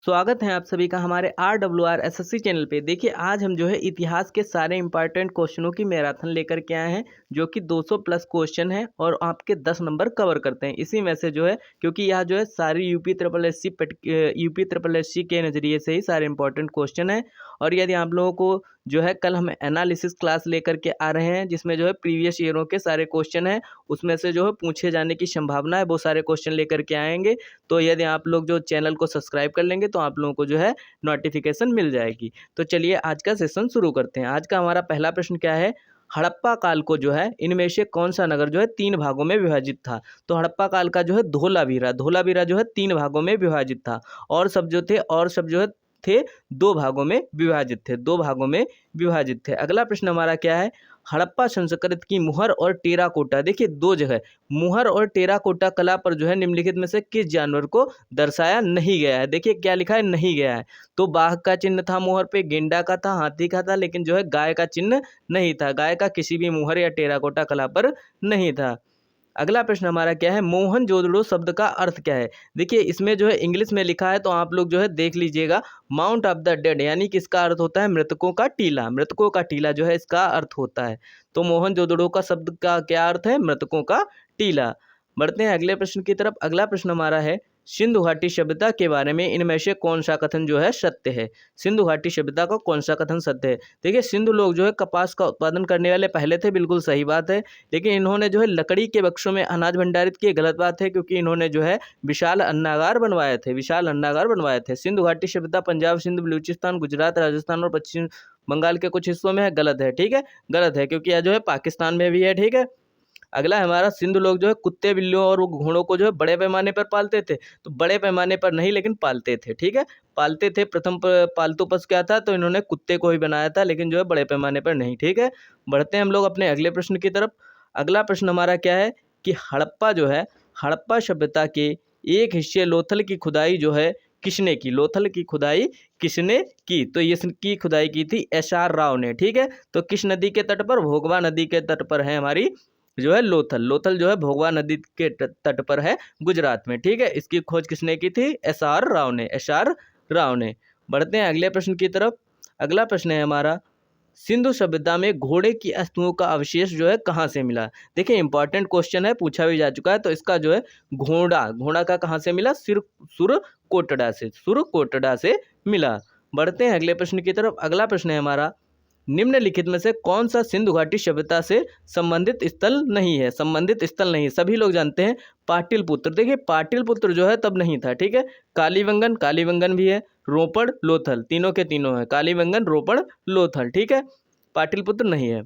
स्वागत है आप सभी का हमारे RWR SSC चैनल पे। देखिए आज हम जो है इतिहास के सारे इंपॉर्टेंट क्वेश्चनों की मैराथन लेकर के आए हैं, जो कि 200 प्लस क्वेश्चन है और आपके 10 नंबर कवर करते हैं। इसी में से जो है, क्योंकि यह जो है सारी यूपी ट्रिपल एस सी के नज़रिए से ही सारे इंपॉर्टेंट क्वेश्चन है। और यदि आप लोगों को जो है कल हम एनालिसिस क्लास लेकर के आ रहे हैं, जिसमें जो है प्रीवियस ईयरों के सारे क्वेश्चन हैं, उसमें से जो है पूछे जाने की संभावना है, वो सारे क्वेश्चन लेकर के आएंगे। तो यदि आप लोग जो चैनल को सब्सक्राइब कर लेंगे तो आप लोगों को जो है नोटिफिकेशन मिल जाएगी। तो चलिए आज का सेशन शुरू करते हैं। आज का हमारा पहला प्रश्न क्या है, हड़प्पा काल को जो है इनमें से कौन सा नगर जो है 3 भागों में विभाजित था। तो हड़प्पा काल का जो है धोलावीरा जो है 3 भागों में विभाजित था, और सब जो है थे 2 भागों में विभाजित थे, 2 भागों में विभाजित थे। अगला प्रश्न हमारा क्या है, हड़प्पा संस्कृति की मुहर और टेराकोटा। देखिए 2 जगह मुहर और टेराकोटा कला पर जो है निम्नलिखित में से किस जानवर को दर्शाया नहीं गया है। देखिए क्या लिखा है, नहीं गया है। तो बाघ का चिन्ह था मुहर पे, गेंडा का था, हाथी का था, लेकिन जो है गाय का चिन्ह नहीं था। गाय का किसी भी मुहर या टेराकोटा कला पर नहीं था। अगला प्रश्न हमारा क्या है, मोहनजोदड़ो शब्द का अर्थ क्या है। देखिए इसमें जो है इंग्लिश में लिखा है, तो आप लोग जो है देख लीजिएगा। माउंट ऑफ द डेड, यानी कि इसका अर्थ होता है मृतकों का टीला। मृतकों का टीला जो है इसका अर्थ होता है। तो मोहनजोदड़ो का शब्द का क्या अर्थ है, मृतकों का टीला। बढ़ते हैं अगले प्रश्न की तरफ। अगला प्रश्न हमारा है, सिंधु घाटी सभ्यता के बारे में इनमें से कौन सा कथन जो है सत्य है। सिंधु घाटी सभ्यता का कौन सा कथन सत्य है। देखिए सिंधु लोग जो है कपास का उत्पादन करने वाले पहले थे, बिल्कुल सही बात है, लेकिन इन्होंने जो है लकड़ी के बक्सों में अनाज भंडारित किए, गलत बात है, क्योंकि इन्होंने जो है विशाल अन्नागार बनवाए थे। सिंधु घाटी सभ्यता पंजाब, सिंध, बलूचिस्तान, गुजरात, राजस्थान और पश्चिम बंगाल के कुछ हिस्सों में है, गलत है। ठीक है, गलत है, क्योंकि यह जो है पाकिस्तान में भी है। ठीक है, अगला हमारा, सिंधु लोग जो है कुत्ते, बिल्लियों और घोड़ों को जो है बड़े पैमाने पर पालते थे। तो बड़े पैमाने पर नहीं, लेकिन पालते थे। ठीक है, पालते थे। प्रथम पालतू पशु क्या था, तो इन्होंने कुत्ते को ही बनाया था, लेकिन जो है बड़े पैमाने पर नहीं। ठीक है, बढ़ते हैं हम लोग अपने अगले प्रश्न की तरफ। अगला प्रश्न हमारा क्या है कि हड़प्पा सभ्यता के एक हिस्से लोथल की खुदाई जो है किसने की। लोथल की खुदाई किसने की, तो इसकी खुदाई की थी SR राव ने। ठीक है, तो किस नदी के तट पर, भोगवा नदी के तट पर है हमारी जो है लोथल जो है भोगवा नदी के तट पर है, गुजरात में। ठीक है, इसकी खोज किसने की थी, SR राव ने। बढ़ते हैं अगले प्रश्न की तरफ। अगला प्रश्न है हमारा, सिंधु सभ्यता में घोड़े की अस्थियों का अवशेष जो है कहाँ से मिला। देखिए इंपॉर्टेंट क्वेश्चन है, पूछा भी जा चुका है। तो इसका जो है घोड़ा का कहाँ से मिला, सुरकोटड़ा से मिला। बढ़ते हैं अगले प्रश्न की तरफ। अगला प्रश्न है हमारा, निम्नलिखित में से कौन सा सिंधु घाटी सभ्यता से संबंधित स्थल नहीं है। सभी लोग जानते हैं पाटिलपुत्र। देखिए पाटिलपुत्र जो है तब नहीं था। ठीक है, कालीबंगन भी है, रोपड़, लोथल, तीनों के तीनों है, कालीबंगन, रोपड़, लोथल। ठीक है, पाटिलपुत्र नहीं है।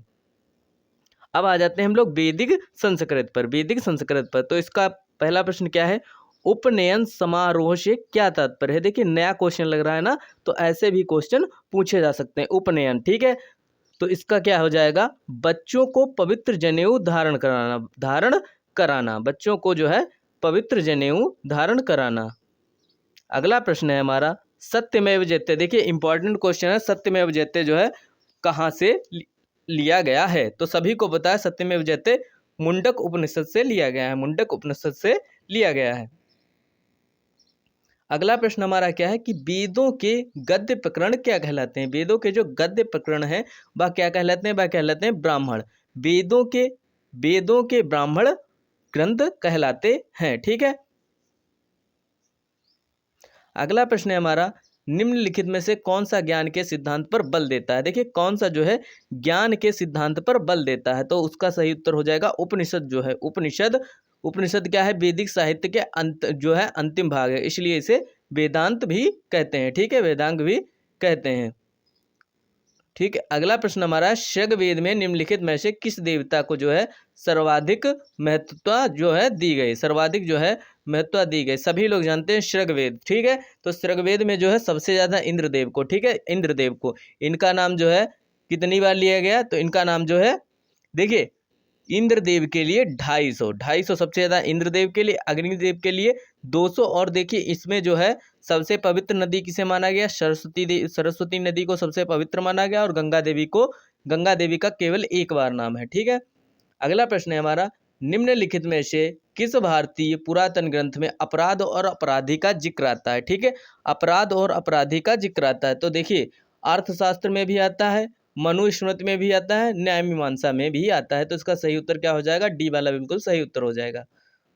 अब आ जाते हैं हम लोग वैदिक संस्कृत पर। तो इसका पहला प्रश्न क्या है, उपनयन समारोह से क्या तात्पर्य है। देखिए नया क्वेश्चन लग रहा है ना, तो ऐसे भी क्वेश्चन पूछे जा सकते हैं। उपनयन, ठीक है, तो इसका क्या हो जाएगा, बच्चों को पवित्र जनेऊ धारण कराना, बच्चों को जो है पवित्र जनेऊ धारण कराना। अगला प्रश्न है हमारा, सत्यमेव जयते। देखिए इंपॉर्टेंट क्वेश्चन है, सत्यमेव जयते जो है कहाँ से लिया गया है। तो सभी को पता है सत्यमेव जयते मुंडक उपनिषद से लिया गया है। अगला प्रश्न हमारा क्या है कि वेदों के गद्य प्रकरण क्या कहलाते हैं। वेदों के जो गद्य प्रकरण है वह क्या कहलाते हैं, ब्राह्मण। वेदों के ब्राह्मण ग्रंथ कहलाते हैं। ठीक है, अगला प्रश्न है हमारा, निम्नलिखित में से कौन सा ज्ञान के सिद्धांत पर बल देता है। देखिए कौन सा जो है ज्ञान के सिद्धांत पर बल देता है, तो उसका सही उत्तर हो जाएगा उपनिषद जो है। उपनिषद क्या है, वैदिक साहित्य के अंतिम भाग है, इसलिए इसे वेदांत भी कहते हैं। ठीक है, वेदांग भी कहते हैं। ठीक है, अगला प्रश्न हमारा, ऋग्वेद में निम्नलिखित में से किस देवता को जो है सर्वाधिक महत्वता जो है दी गई। सभी लोग जानते हैं ऋग्वेद। ठीक है, तो ऋग्वेद में जो है सबसे ज्यादा इंद्रदेव को, ठीक है, इंद्रदेव को इनका नाम जो है कितनी बार लिया गया, तो इनका नाम जो है, देखिए इंद्रदेव के लिए 250 सबसे ज्यादा इंद्रदेव के लिए, अग्निदेव के लिए 200। और देखिए इसमें जो है सबसे पवित्र नदी किसे माना गया, सरस्वती नदी को सबसे पवित्र माना गया, और गंगा देवी का केवल एक बार नाम है। ठीक है, अगला प्रश्न है हमारा, निम्नलिखित में से किस भारतीय पुरातन ग्रंथ में अपराध और अपराधी का जिक्र आता है? ठीक है, अपराध और अपराधी का जिक्र आता है। तो देखिए, अर्थशास्त्र में भी आता है, मनुस्मृति में भी आता है, न्याय मीमांसा में भी आता है। तो इसका सही उत्तर क्या हो जाएगा? डी वाला बिल्कुल सही उत्तर हो जाएगा।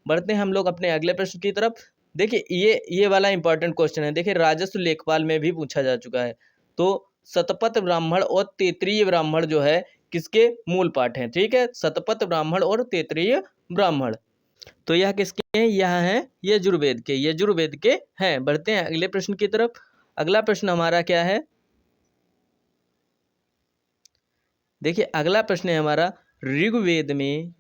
बढ़ते हैं हम लोग अपने अगले प्रश्न की तरफ। देखिए, ये वाला इंपॉर्टेंट क्वेश्चन है। देखिए, राजस्व लेखपाल में भी पूछा जा चुका है। तो शतपथ ब्राह्मण और तैत्तिरीय ब्राह्मण जो है किसके मूल पाठ हैं? ठीक है, शतपथ ब्राह्मण और तैत्तिरीय ब्राह्मण। तो यह किसके हैं? यह हैं यजुर्वेद के, यजुर्वेद के हैं। बढ़ते हैं अगले प्रश्न की तरफ। अगला प्रश्न हमारा क्या है? देखिए, अगला प्रश्न है हमारा, ऋग्वेद में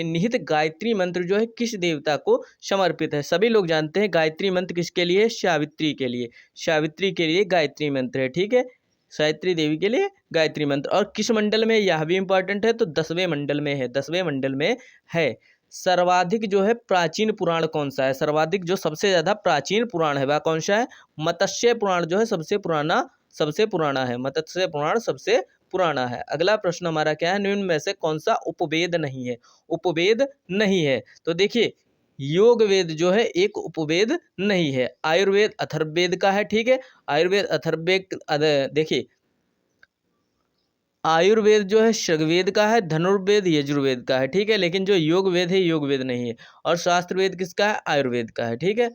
निहित गायत्री मंत्र जो है किस देवता को समर्पित है? सभी लोग जानते हैं गायत्री मंत्र किसके लिए? सावित्री के लिए। सावित्री के लिए गायत्री मंत्र है। ठीक है, सावित्री देवी के लिए गायत्री मंत्र। और किस मंडल में? यह भी इंपॉर्टेंट है। तो 10वें मंडल में है, 10वें मंडल में है। सर्वाधिक जो है प्राचीन पुराण कौन सा है? सर्वाधिक जो सबसे ज्यादा प्राचीन पुराण है वह कौन सा है? मत्स्य पुराण जो है सबसे पुराना है। मत्स्य पुराण सबसे पुराना है। अगला प्रश्न हमारा क्या है? निम्न में से कौन सा उपवेद नहीं है? उपवेद नहीं है। तो देखिए, योग वेद जो है एक उपवेद नहीं है। आयुर्वेद अथर्ववेद का है। ठीक है, आयुर्वेद अथर्ववेद। देखिए, आयुर्वेद जो है ऋग्वेद का है, धनुर्वेद यजुर्वेद का है। ठीक है, लेकिन जो योग वेद है योग वेद नहीं है। और शास्त्रवेद किसका है? आयुर्वेद का है। ठीक है,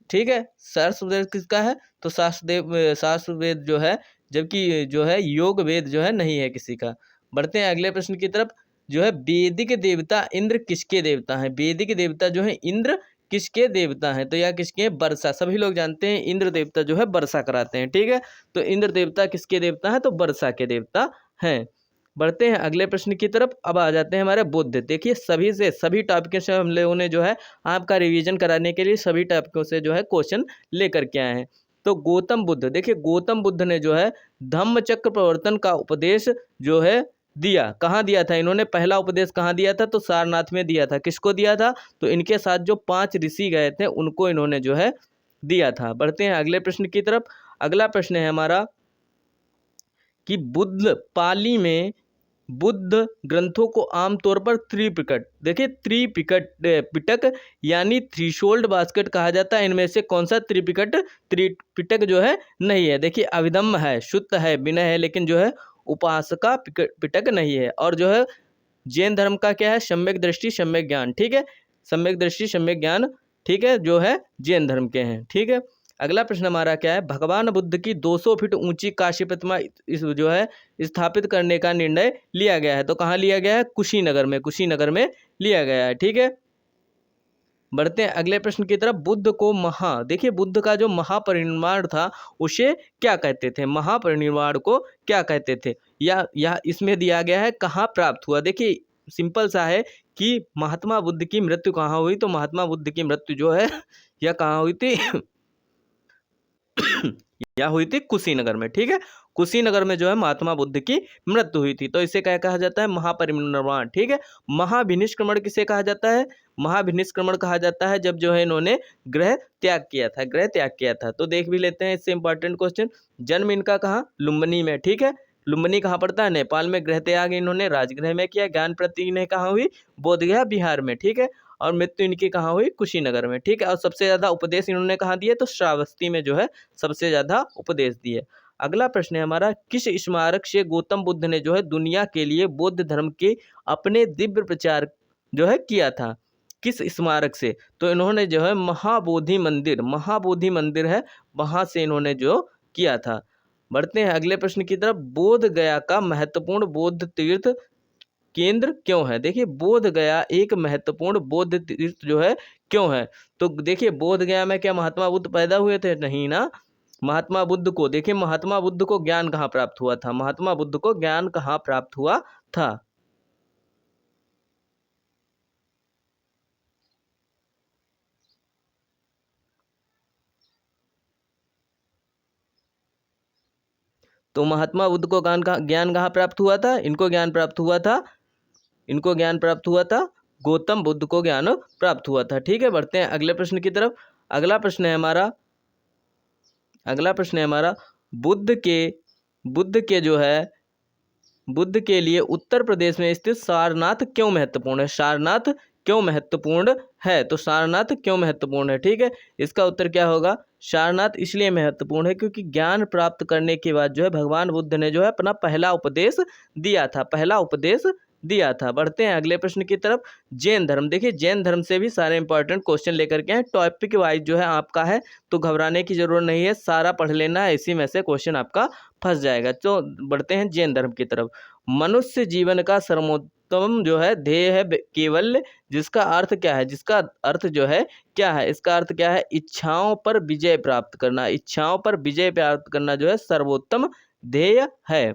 ठीक है, शास्त्रवेद किसका है? तो शास्त्रवेद जो है, जबकि जो है योग वेद जो है नहीं है किसी का। बढ़ते हैं अगले प्रश्न की तरफ। जो है वैदिक देवता इंद्र किसके देवता हैं? वैदिक देवता जो है इंद्र किसके देवता हैं? तो यह किसके हैं? वर्षा। सभी लोग जानते हैं इंद्र देवता जो है वर्षा कराते हैं। ठीक है, तो इंद्र देवता किसके देवता हैं? तो वर्षा के देवता हैं। बढ़ते हैं अगले प्रश्न की तरफ। अब आ जाते हैं हमारे बुद्ध। देखिए, सभी टॉपिकों से हम लोगों ने जो है आपका रिवीजन कराने के लिए सभी टॉपिकों से जो है क्वेश्चन लेकर के आए हैं। तो गौतम बुद्ध, देखिए गौतम बुद्ध ने जो है धम्मचक्र प्रवर्तन का उपदेश जो है दिया। कहाँ दिया था इन्होंने? पहला उपदेश कहाँ दिया था? तो सारनाथ में दिया था। किसको दिया था? तो इनके साथ जो 5 ऋषि गए थे उनको इन्होंने जो है दिया था। बढ़ते हैं अगले प्रश्न की तरफ। अगला प्रश्न है हमारा कि पाली में बुद्ध ग्रंथों को आमतौर पर त्रिपिटक, देखिए पिटक यानी थ्रीशोल्ड बास्केट कहा जाता है। इनमें से कौन सा त्रिपिटक जो है नहीं है? देखिए, अभिधम्म है, शुद्ध है, विनय है, लेकिन जो है उपासका पिटक नहीं है। और जो है जैन धर्म का क्या है? सम्यक दृष्टि सम्यक ज्ञान। ठीक है, सम्यक दृष्टि सम्यक ज्ञान, ठीक है, जो है जैन धर्म के हैं। ठीक है, अगला प्रश्न हमारा क्या है? भगवान बुद्ध की 200 फीट ऊंची काशी प्रतिमा इस जो है स्थापित करने का निर्णय लिया गया है। तो कहाँ लिया गया है? कुशीनगर में, कुशीनगर में लिया गया है। ठीक है, बढ़ते हैं अगले प्रश्न की तरफ। बुद्ध को देखिए बुद्ध का जो महापरिनिर्वाण था उसे क्या कहते थे? महापरिनिर्वाण को क्या कहते थे? या इसमें दिया गया है कहाँ प्राप्त हुआ। देखिए, सिंपल सा है कि महात्मा बुद्ध की मृत्यु कहाँ हुई? तो महात्मा बुद्ध की मृत्यु जो है यह कहाँ हुई थी? या हुई थी कुशीनगर में। ठीक है, कुशीनगर में जो है महात्मा बुद्ध की मृत्यु हुई थी। तो इसे क्या कहा जाता है? महापरिनिर्वाण। ठीक है, महाभिनिष्क्रमण किसे कहा जाता है? महाभिनिष्क्रमण कहा जाता है जब जो है इन्होंने गृह त्याग किया था, गृह त्याग किया था। तो देख भी लेते हैं इससे इंपॉर्टेंट क्वेश्चन। जन्म इनका कहाँ? लुम्बिनी में। ठीक है, लुम्बिनी कहाँ पड़ता है? नेपाल में। गृह त्याग इन्होंने राजगृह में किया। ज्ञान प्राप्ति इन्हें कहाँ हुई? बोधगया बिहार में। ठीक है, और मृत्यु इनकी कहाँ हुई? कुशीनगर में। ठीक है, और सबसे ज्यादा उपदेश इन्होंने कहाँ दिए? तो श्रावस्ती में जो है सबसे ज्यादा उपदेश दिए। अगला प्रश्न है हमारा, किस स्मारक से गौतम बुद्ध ने जो है दुनिया के लिए बौद्ध धर्म के अपने दिव्य प्रचार जो है किया था? किस स्मारक से? तो इन्होंने जो है महाबोधि मंदिर है, वहां से इन्होंने जो किया था। बढ़ते हैं अगले प्रश्न की तरफ। बोध गया का महत्वपूर्ण बौद्ध तीर्थ केंद्र क्यों है? देखिए, बोध गया एक महत्वपूर्ण बौद्ध तीर्थ जो है क्यों है? तो देखिए, बोध गया में क्या महात्मा बुद्ध पैदा हुए थे? नहीं ना। महात्मा बुद्ध को देखिए, महात्मा बुद्ध को ज्ञान कहाँ प्राप्त हुआ था? महात्मा बुद्ध को ज्ञान कहाँ प्राप्त हुआ था? तो महात्मा बुद्ध को ज्ञान कहाँ प्राप्त हुआ था? इनको ज्ञान प्राप्त हुआ था गौतम बुद्ध को ज्ञान प्राप्त हुआ था। ठीक है, बढ़ते हैं अगले प्रश्न की तरफ। अगला प्रश्न है हमारा बुद्ध के लिए उत्तर प्रदेश में स्थित सारनाथ क्यों महत्वपूर्ण है? सारनाथ क्यों महत्वपूर्ण है? तो सारनाथ क्यों महत्वपूर्ण है? ठीक है, इसका उत्तर क्या होगा? सारनाथ इसलिए महत्वपूर्ण है क्योंकि ज्ञान प्राप्त करने के बाद जो है भगवान बुद्ध ने जो है अपना पहला उपदेश दिया था, पहला उपदेश दिया था। बढ़ते हैं अगले प्रश्न की तरफ। जैन धर्म, देखिए जैन धर्म से भी सारे इंपॉर्टेंट क्वेश्चन लेकर के हैं, टॉपिक वाइज जो है आपका है, तो घबराने की जरूरत नहीं है, सारा पढ़ लेना है, इसी में से क्वेश्चन आपका फंस जाएगा। तो बढ़ते हैं जैन धर्म की तरफ। मनुष्य जीवन का सर्वोत्तम जो है ध्येय है केवल, जिसका अर्थ क्या है? जिसका अर्थ जो है क्या है? इसका अर्थ क्या है? इच्छाओं पर विजय प्राप्त करना, इच्छाओं पर विजय प्राप्त करना जो है सर्वोत्तम ध्येय है।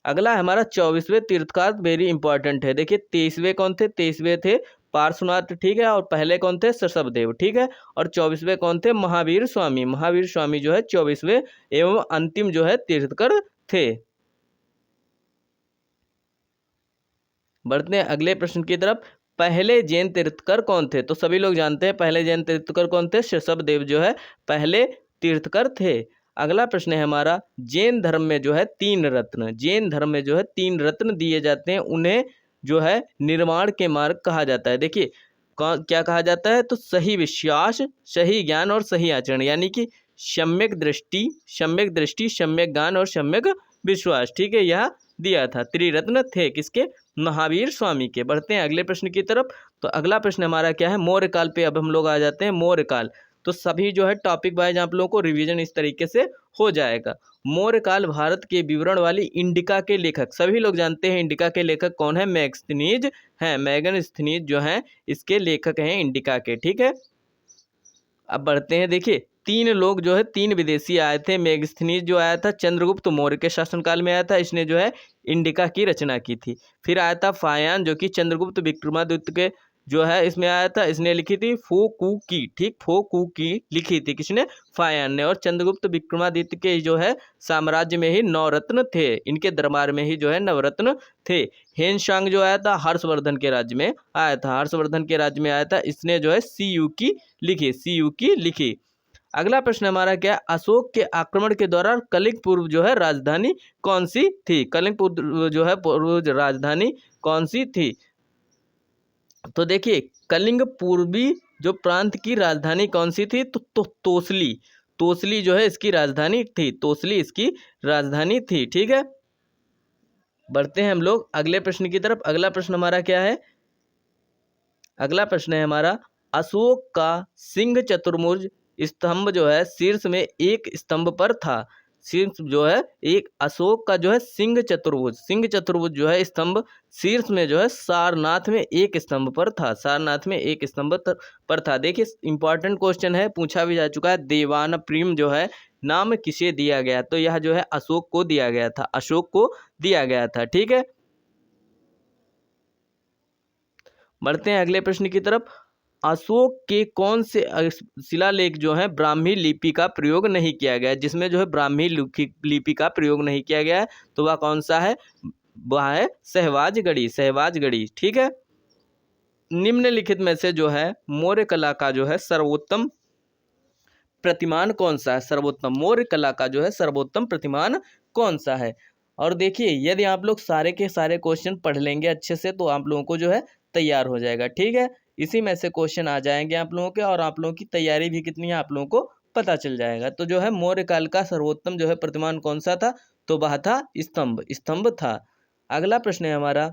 अगला हमारा 24वें तीर्थकार, वेरी इंपॉर्टेंट है। देखिए 23वें कौन थे? 23वें थे पार्श्वनाथ, ठीक है, और पहले कौन थे? ऋषभदेव, ठीक है, और 24वें कौन थे? महावीर स्वामी। महावीर स्वामी जो है 24वें एवं अंतिम जो है तीर्थकर थे। बढ़ते हैं अगले प्रश्न की तरफ। पहले जैन तीर्थकर कौन थे? तो सभी लोग जानते हैं पहले जैन तीर्थकर कौन थे? ऋषभदेव जो है पहले तीर्थकर थे। अगला प्रश्न है हमारा, जैन धर्म में जो है 3 रत्न, जैन धर्म में जो है 3 रत्न दिए जाते हैं, उन्हें जो है निर्माण के मार्ग कहा जाता है। देखिए क्या कहा जाता है? तो सही विश्वास, सही ज्ञान और सही आचरण, यानी कि सम्यक दृष्टि, सम्यक दृष्टि, सम्यक ज्ञान और सम्यक विश्वास, ठीक है, यह दिया था। त्रिरत्न थे किसके? महावीर स्वामी के। बढ़ते हैं अगले प्रश्न की तरफ। तो अगला प्रश्न हमारा क्या है? मौर्य काल पे अब हम लोग आ जाते हैं। मौर्य काल, तो सभी जो है टॉपिक वाइज आप लोगों को रिवीजन इस तरीके से हो जाएगा। मौर्य काल भारत के विवरण वाली इंडिका के लेखक, सभी लोग जानते हैं इंडिका के लेखक कौन है? मैगस्थनीज हैं, मैगस्थनीज जो हैं इसके लेखक हैं इंडिका के, ठीक है। अब बढ़ते हैं, देखिए 3 लोग जो है 3 विदेशी आए थे। मेगस्थनीज जो आया था चंद्रगुप्त मौर्य के शासनकाल में आया था, इसने जो है इंडिका की रचना की थी। फिर आया था फायान जो कि चंद्रगुप्त विक्रमादित्य के जो है इसमें आया था, इसने लिखी थी फोकू की, ठीक, फोकू की लिखी थी किसने? फायान ने। और चंद्रगुप्त विक्रमादित्य के जो है साम्राज्य में ही 9 रत्न थे, इनके दरबार में ही जो है नवरत्न थे। हेनशांग जो आया था हर्षवर्धन के राज्य में आया था, हर्षवर्धन के राज्य में आया था, इसने जो है सीयू की लिखी, सीयू की लिखी। अगला प्रश्न हमारा क्या? अशोक के आक्रमण के दौरान कलिंग पूर्व जो है राजधानी कौन सी थी? कलिंग पूर्व जो है पूर्व राजधानी कौन सी थी? तो देखिए कलिंग पूर्वी जो प्रांत की राजधानी कौन सी थी? तो तोसली, तोसली जो है इसकी राजधानी थी, तोसली इसकी राजधानी थी, ठीक है। बढ़ते हैं हम लोग अगले प्रश्न की तरफ। अगला प्रश्न हमारा क्या है? अगला प्रश्न है हमारा, अशोक का सिंह चतुर्भुज स्तंभ जो है शीर्ष में एक स्तंभ पर था, शीर्ष जो है एक अशोक का जो है सिंह चतुर्भुज, सिंह चतुर्भुज जो है स्तंभ शीर्ष में जो है सारनाथ में एक स्तंभ पर था, सारनाथ में एक स्तंभ पर था। देखिए इंपॉर्टेंट क्वेश्चन है, पूछा भी जा चुका है। देवानप्रियम जो है नाम किसे दिया गया? तो यह जो है अशोक को दिया गया था, अशोक को दिया गया था, ठीक है। बढ़ते हैं अगले प्रश्न की तरफ। अशोक के कौन से शिलालेख जो है ब्राह्मी लिपि का प्रयोग नहीं किया गया है? जिसमें जो है ब्राह्मी लिपि का प्रयोग नहीं किया गया है, तो वह कौन सा है? वह है सहवाजगढ़ी, सहवाजगढ़ी, ठीक है। निम्नलिखित में से जो है मौर्य कला का जो है सर्वोत्तम प्रतिमान कौन सा है? सर्वोत्तम मौर्य कला का जो है सर्वोत्तम प्रतिमान कौन सा है? और देखिए यदि आप लोग सारे के सारे क्वेश्चन पढ़ लेंगे अच्छे से तो आप लोगों को जो है तैयार हो जाएगा, ठीक है। इसी में से क्वेश्चन आ जाएंगे आप लोगों के, और आप लोगों की तैयारी भी कितनी है आप लोगों को पता चल जाएगा। तो जो है मौर्य काल का सर्वोत्तम जो है प्रतिमान कौन सा था? तो वह था स्तंभ, स्तंभ था। अगला प्रश्न है हमारा,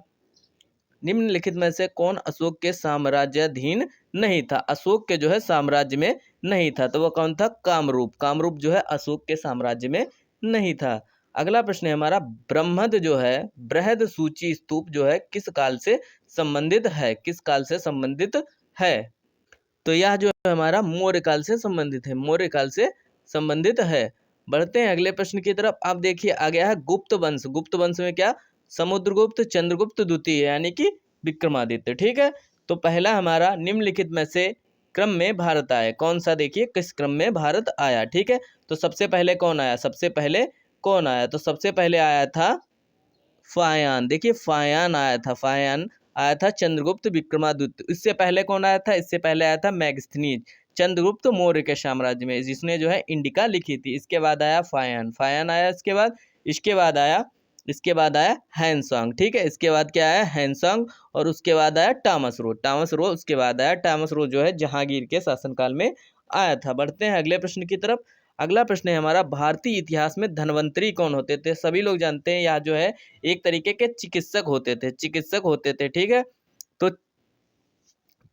निम्नलिखित में से कौन अशोक के साम्राज्याधीन नहीं था? अशोक के जो है साम्राज्य में नहीं था, तो वह कौन था? कामरूप, कामरूप जो है अशोक के साम्राज्य में नहीं था। अगला प्रश्न है हमारा, ब्रह्मद जो है बृहद सूची स्तूप जो है किस काल से संबंधित है? किस काल से संबंधित है? तो यह जो है हमारा मौर्य काल से संबंधित है, मौर्य काल से संबंधित है। बढ़ते हैं अगले प्रश्न की तरफ। आप देखिए आ गया है गुप्त वंश, गुप्त वंश में क्या? समुद्रगुप्त, चंद्रगुप्त द्वितीय यानी कि विक्रमादित्य, ठीक है। तो पहला हमारा निम्नलिखित में से क्रम में भारत आया कौन सा? देखिए किस क्रम में भारत आया, ठीक है। तो सबसे पहले कौन आया? सबसे पहले कौन आया? तो सबसे पहले आया था फायान, देखिए फायान आया था, फायान आया था चंद्रगुप्त विक्रमादित्य। इससे पहले कौन आया था? इससे पहले आया था मैगस्थनीज, चंद्रगुप्त मौर्य के साम्राज्य में, जिसने जो है इंडिका लिखी थी। इसके बाद आया फायान, फायान आया इसके बाद, इसके बाद आया इसके बाद आया हैंसोंग, ठीक है। इसके बाद क्या आया, हैंसोंग, और उसके बाद आया टॉमस रो, टॉमस रो उसके बाद आया। टॉमस रो जो है जहांगीर के शासनकाल में आया था। बढ़ते हैं अगले प्रश्न की तरफ। अगला प्रश्न है हमारा, भारतीय इतिहास में धन्वंतरी कौन होते थे। सभी लोग जानते हैं, यह जो है एक तरीके के चिकित्सक होते थे, चिकित्सक होते थे, ठीक है। तो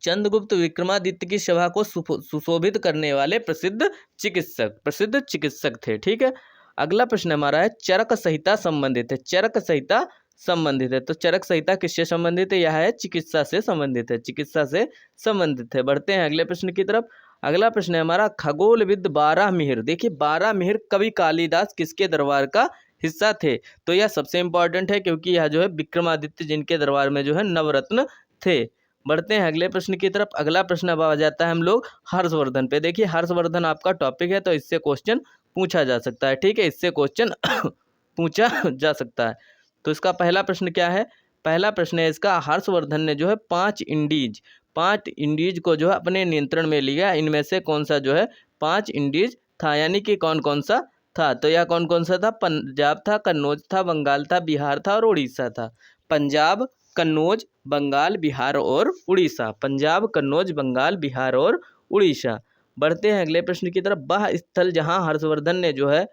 चंद्रगुप्त विक्रमादित्य की सभा को सुशोभित करने वाले प्रसिद्ध चिकित्सक थे, ठीक है। अगला प्रश्न हमारा है, चरक संहिता संबंधित है। चरक संहिता संबंधित है, तो चरक संहिता किससे संबंधित है, यह है चिकित्सा से संबंधित है, चिकित्सा से संबंधित है। बढ़ते हैं अगले प्रश्न की तरफ। अगला प्रश्न है हमारा, खगोलविद बारहमिहिर। देखिए बारहमिहिर कवि कालिदास किसके दरबार का हिस्सा थे। तो यह सबसे इंपॉर्टेंट है, क्योंकि यह जो है विक्रमादित्य जिनके दरबार में जो है नवरत्न थे। बढ़ते हैं अगले प्रश्न की तरफ। अगला प्रश्न अब आ जाता है हम लोग हर्षवर्धन पे। देखिए हर्षवर्धन आपका टॉपिक है, तो इससे क्वेश्चन पूछा जा सकता है, ठीक है, इससे क्वेश्चन पूछा जा सकता है। तो इसका पहला प्रश्न क्या है, पहला प्रश्न है इसका, हर्षवर्धन ने जो है 5 इंडीज को जो है अपने नियंत्रण में लिया। इनमें से कौन सा जो है 5 इंडीज था, यानी कि कौन कौन सा था। तो यह कौन कौन सा था, पंजाब था, कन्नौज था, बंगाल था, बिहार था और उड़ीसा था। पंजाब, कन्नौज, बंगाल, बिहार और उड़ीसा। पंजाब, कन्नौज, बंगाल, बिहार और उड़ीसा। बढ़ते हैं अगले प्रश्न की तरफ। वह स्थल जहां हर्षवर्धन ने जो है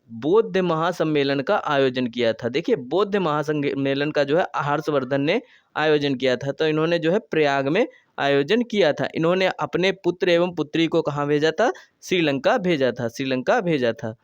बौद्ध महासम्मेलन का आयोजन किया था। देखिए बौद्ध महासम्मेलन का जो है हर्षवर्धन ने आयोजन किया था। तो इन्होंने जो है प्रयाग में आयोजन किया था। इन्होंने अपने पुत्र एवं पुत्री को कहाँ भेजा था, श्रीलंका भेजा था, श्रीलंका भेजा था।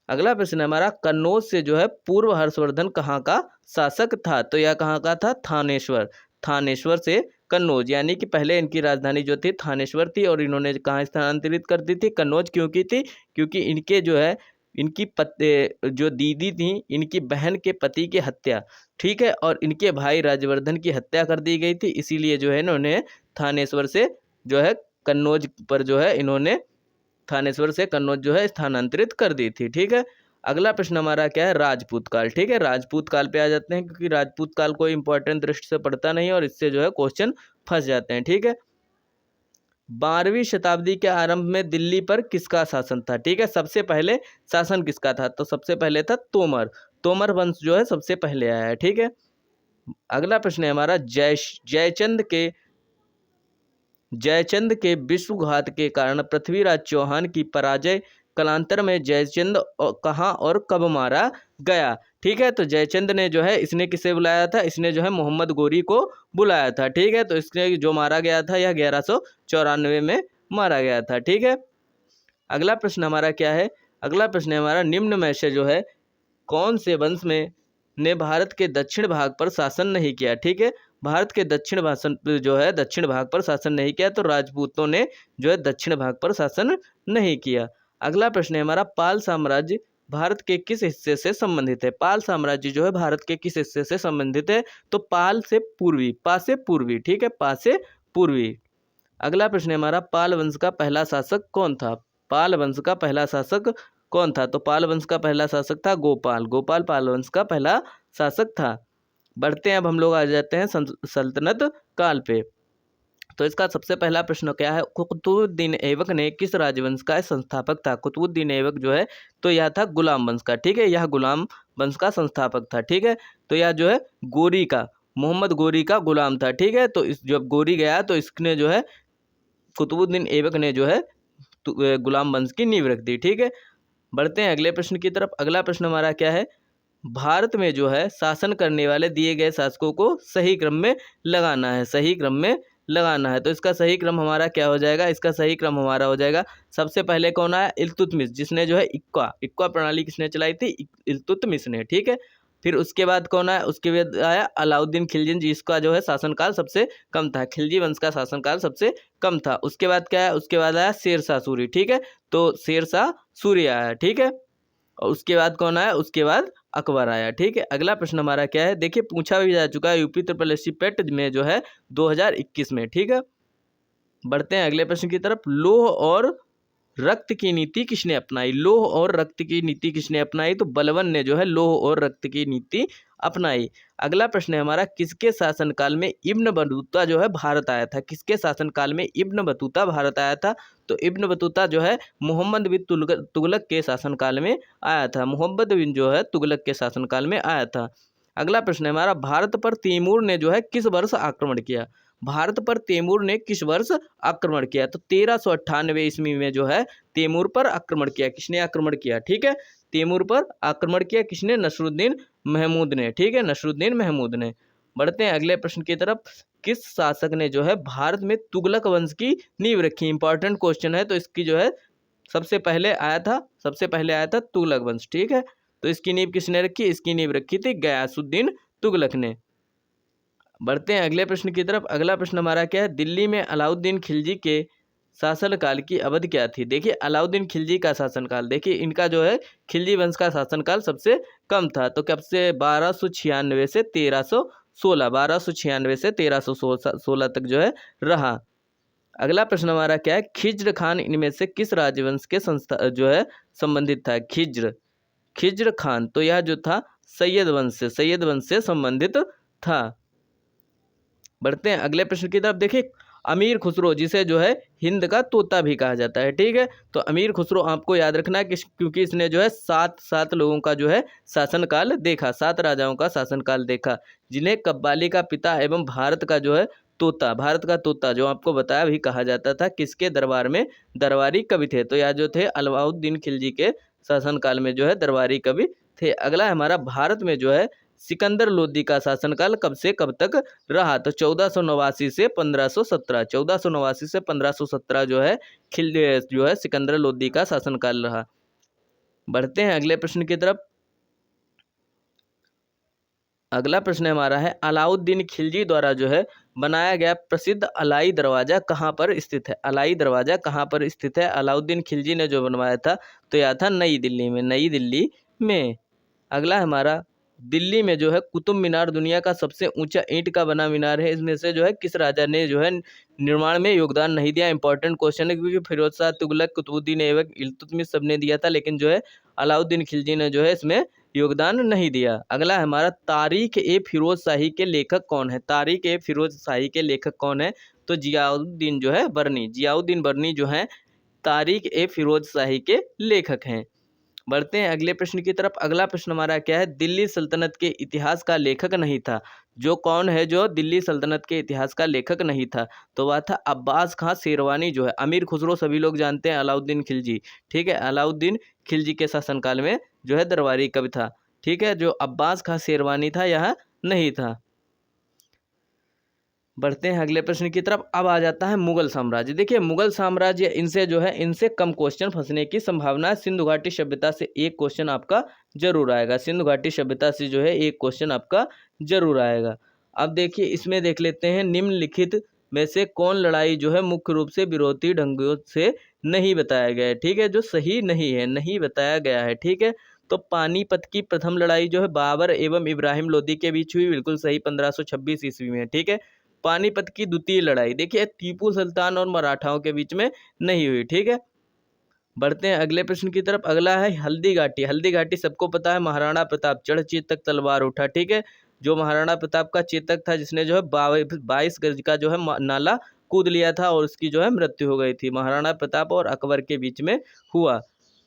अगला प्रश्न हमारा, कन्नौज से जो है पूर्व हर्षवर्धन कहाँ का शासक था। तो यह कहाँ का था, थानेश्वर, थानेश्वर से कन्नौज, यानी कि पहले इनकी राजधानी जो थी थानेश्वर थी, और इन्होंने कहाँ स्थानांतरित कर दी थी, कन्नौज। क्यों की थी, क्योंकि इनके जो है इनकी जो दीदी थी, इनकी बहन के पति की हत्या, ठीक है, और इनके भाई राजवर्धन की हत्या कर दी गई थी। इसीलिए जो है इन्होंने थानेश्वर से जो है कन्नौज पर जो है इन्होंने थानेश्वर से कन्नौज जो है स्थानांतरित कर दी थी, ठीक है। अगला प्रश्न हमारा क्या है, राजपूत काल, ठीक है। राजपूत काल पे आ जाते हैं, क्योंकि राजपूत काल कोई इंपॉर्टेंट दृष्टि से पढ़ता नहीं और इससे जो है क्वेश्चन फंस जाते हैं, ठीक है। 12वीं शताब्दी के आरंभ में दिल्ली पर किसका शासन था, ठीक है। सबसे पहले शासन किसका था, तो सबसे पहले था तोमर, तोमर वंश जो है सबसे पहले आया है, ठीक है। अगला प्रश्न है हमारा, जयचंद के विश्वघात के कारण पृथ्वीराज चौहान की पराजय कालांतर में जयचंद कहाँ और कब मारा गया, ठीक है। तो जयचंद ने जो है इसने किसे बुलाया था, इसने जो है मोहम्मद गोरी को बुलाया था, ठीक है। तो इसने जो मारा गया था यह 1194 में मारा गया था, ठीक है। अगला प्रश्न हमारा क्या है, अगला प्रश्न है हमारा, निम्न में से जो है कौन से वंश में ने भारत के दक्षिण भाग पर शासन नहीं किया, ठीक है। भारत के दक्षिण भाग पर शासन नहीं किया, तो राजपूतों ने जो है दक्षिण भाग पर शासन नहीं किया। अगला प्रश्न है हमारा, पाल साम्राज्य भारत के किस हिस्से से संबंधित है। पाल साम्राज्य जो है भारत के किस हिस्से से संबंधित है, तो पाल से पूर्वी, पा से पूर्वी, ठीक है, पा से पूर्वी। अगला प्रश्न है हमारा, पाल वंश का पहला शासक कौन था। पाल वंश का पहला शासक कौन था, तो पाल वंश का पहला शासक था गोपाल, गोपाल पाल वंश का पहला शासक था। बढ़ते हैं अब हम लोग आ जाते हैं सल्तनत काल पे। तो इसका सबसे पहला प्रश्न क्या है, कुतुबुद्दीन ऐबक ने किस राजवंश का संस्थापक था। कुतुबुद्दीन ऐबक जो है तो यह था गुलाम वंश का, ठीक है, यह गुलाम वंश का संस्थापक था, ठीक है। तो यह जो है गोरी का, मोहम्मद गोरी का गुलाम था, ठीक है। तो इस जब गोरी गया तो इसने जो है कुतुबुद्दीन ऐबक ने जो है गुलाम वंश की नींव रख दी, ठीक है। बढ़ते हैं अगले प्रश्न की तरफ। अगला प्रश्न हमारा क्या है, भारत में जो है शासन करने वाले दिए गए शासकों को सही क्रम में लगाना है, सही क्रम में लगाना है। तो इसका सही क्रम हमारा क्या हो जाएगा, इसका सही क्रम हमारा हो जाएगा, सबसे पहले कौन आया, इल्तुतमिश, जिसने जो है इक्का प्रणाली किसने चलाई थी, इल्तुतमिश ने, ठीक है। फिर उसके बाद कौन आया, उसके बाद आया अलाउद्दीन खिलजी, जिसका जो है शासनकाल सबसे कम था, खिलजी वंश का शासनकाल सबसे कम था। उसके बाद क्या है, उसके बाद आया शेरशाह सूरी, ठीक है। तो शेरशाह सूरी आया, ठीक है। और उसके बाद कौन आया, उसके बाद अकबर आया, ठीक है। अगला प्रश्न हमारा क्या है, देखिए पूछा भी जा चुका है यूपी ट्रिपल पेट में जो है 2021 में, ठीक है। बढ़ते हैं अगले प्रश्न की तरफ। लौह और रक्त की नीति किसने अपनाई, लौह और रक्त की नीति किसने अपनाई, तो बलबन ने जो है लौह और रक्त की नीति अपनाई। अगला प्रश्न है हमारा, किसके शासनकाल में इब्न बतूता जो है भारत आया था? किसके शासनकाल में इब्न बतूता भारत आया था? तो इब्न बतूता जो है मोहम्मद बिन तुगलक के शासनकाल में आया था। मोहम्मद बिन जो है तुगलक के शासनकाल में आया था। अगला प्रश्न है हमारा, भारत पर तैमूर ने जो है किस वर्ष आक्रमण किया? भारत पर तैमूर ने किस वर्ष आक्रमण किया? तो 1398 ईस्वी में जो है तैमूर पर आक्रमण किया। किसने आक्रमण किया? ठीक है, तैमूर पर आक्रमण किया किसने? नसरुद्दीन महमूद ने। ठीक है, नसरुद्दीन महमूद ने। बढ़ते हैं अगले प्रश्न की तरफ। किस शासक ने जो है भारत में तुगलक वंश की नींव रखी? इंपॉर्टेंट क्वेश्चन है, तो इसकी जो है सबसे पहले आया था तुगलक वंश। ठीक है, तो इसकी नींव किसने रखी? इसकी नींव रखी थी गयासुद्दीन तुगलक ने। बढ़ते हैं अगले प्रश्न की तरफ। अगला प्रश्न हमारा क्या है? दिल्ली में अलाउद्दीन खिलजी के शासनकाल की अवधि क्या थी? देखिए अलाउद्दीन खिलजी का शासनकाल, देखिए इनका जो है खिलजी वंश का शासनकाल सबसे कम था। तो कब से? 1296 से 1316, 1296 से 1316 तक जो है रहा। अगला प्रश्न हमारा क्या है? खिज्र खान इनमें से किस राजवंश के संस्था जो है संबंधित था? खिज्र खान, तो यह जो था सैयद वंश से संबंधित था। बढ़ते हैं अगले प्रश्न की तरफ। देखिए अमीर खुसरो, जिसे जो है हिंद का तोता भी कहा जाता है। ठीक है, तो अमीर खुसरो आपको याद रखना है क्योंकि इसने जो है सात लोगों का जो है शासनकाल देखा, 7 राजाओं का शासनकाल देखा, जिन्हें कव्वाली का पिता एवं भारत का तोता जो आपको बताया भी कहा जाता था। किसके दरबार में दरबारी कवि थे? तो यह जो थे अलाउद्दीन खिलजी के शासनकाल में जो है दरबारी कवि थे। अगला हमारा, भारत में जो है सिकंदर लोदी का शासनकाल कब से कब तक रहा? तो 1489 से 1517, 1489 से 1517 जो है सिकंदर लोदी का शासनकाल रहा। बढ़ते हैं अगले प्रश्न की तरफ। अगला प्रश्न हमारा है, अलाउद्दीन खिलजी द्वारा जो है बनाया गया प्रसिद्ध अलाई दरवाजा कहाँ पर स्थित है? अलाई दरवाजा कहाँ पर स्थित है? अलाउद्दीन खिलजी ने जो बनवाया था तो यह था नई दिल्ली में। अगला हमारा, दिल्ली में जो है कुतुब मीनार दुनिया का सबसे ऊंचा ईंट का बना मीनार है। इसमें से जो है किस राजा ने जो है निर्माण में योगदान नहीं दिया? इंपॉर्टेंट क्वेश्चन है, क्योंकि फिरोज शाह तुगलक, कुतुबुद्दीन ऐबक, इल्तुतमिश सबने दिया था, लेकिन जो है अलाउद्दीन खिलजी ने जो है इसमें योगदान नहीं दिया। अगला हमारा, तारीख ए फिरोज शाही के लेखक कौन है? तारीख ए फिरोज शाही के लेखक कौन है? तो जियाउद्दीन बर्नी जो है तारीख ए फिरोज शाही के लेखक हैं। बढ़ते हैं अगले प्रश्न की तरफ। अगला प्रश्न हमारा क्या है? दिल्ली सल्तनत के इतिहास का लेखक नहीं था। जो कौन है जो दिल्ली सल्तनत के इतिहास का लेखक नहीं था? तो वह था अब्बास खां शेरवानी जो है। अमीर खुसरो सभी लोग जानते हैं, अलाउद्दीन खिलजी। ठीक है, अलाउद्दीन खिलजी के शासनकाल में जो है दरबारी कवि था। ठीक है, जो अब्बास खां शेरवानी था यह नहीं था। बढ़ते हैं अगले प्रश्न की तरफ। अब आ जाता है मुगल साम्राज्य। देखिए मुगल साम्राज्य, इनसे कम क्वेश्चन फंसने की संभावना है। सिंधु घाटी सभ्यता से एक क्वेश्चन आपका जरूर आएगा। सिंधु घाटी सभ्यता से जो है एक क्वेश्चन आपका जरूर आएगा। अब देखिए इसमें देख लेते हैं, निम्नलिखित में से कौन लड़ाई जो है मुख्य रूप से विरोधी ढंगों से नहीं बताया गया है? ठीक है, जो सही नहीं बताया गया है। ठीक है, तो पानीपत की प्रथम लड़ाई जो है बाबर एवं इब्राहिम लोदी के बीच हुई, बिल्कुल सही, 1526 ईस्वी में। ठीक है, पानीपत की द्वितीय लड़ाई देखिए टीपू सुल्तान और मराठाओं के बीच में नहीं हुई। ठीक है, बढ़ते हैं अगले प्रश्न की तरफ। अगला है हल्दी घाटी सबको पता है, महाराणा प्रताप चढ़ चेतक तलवार उठा। ठीक है, जो महाराणा प्रताप का चेतक था, जिसने जो है 22 गज का जो है नाला कूद लिया था और उसकी जो है मृत्यु हो गई थी, महाराणा प्रताप और अकबर के बीच में हुआ।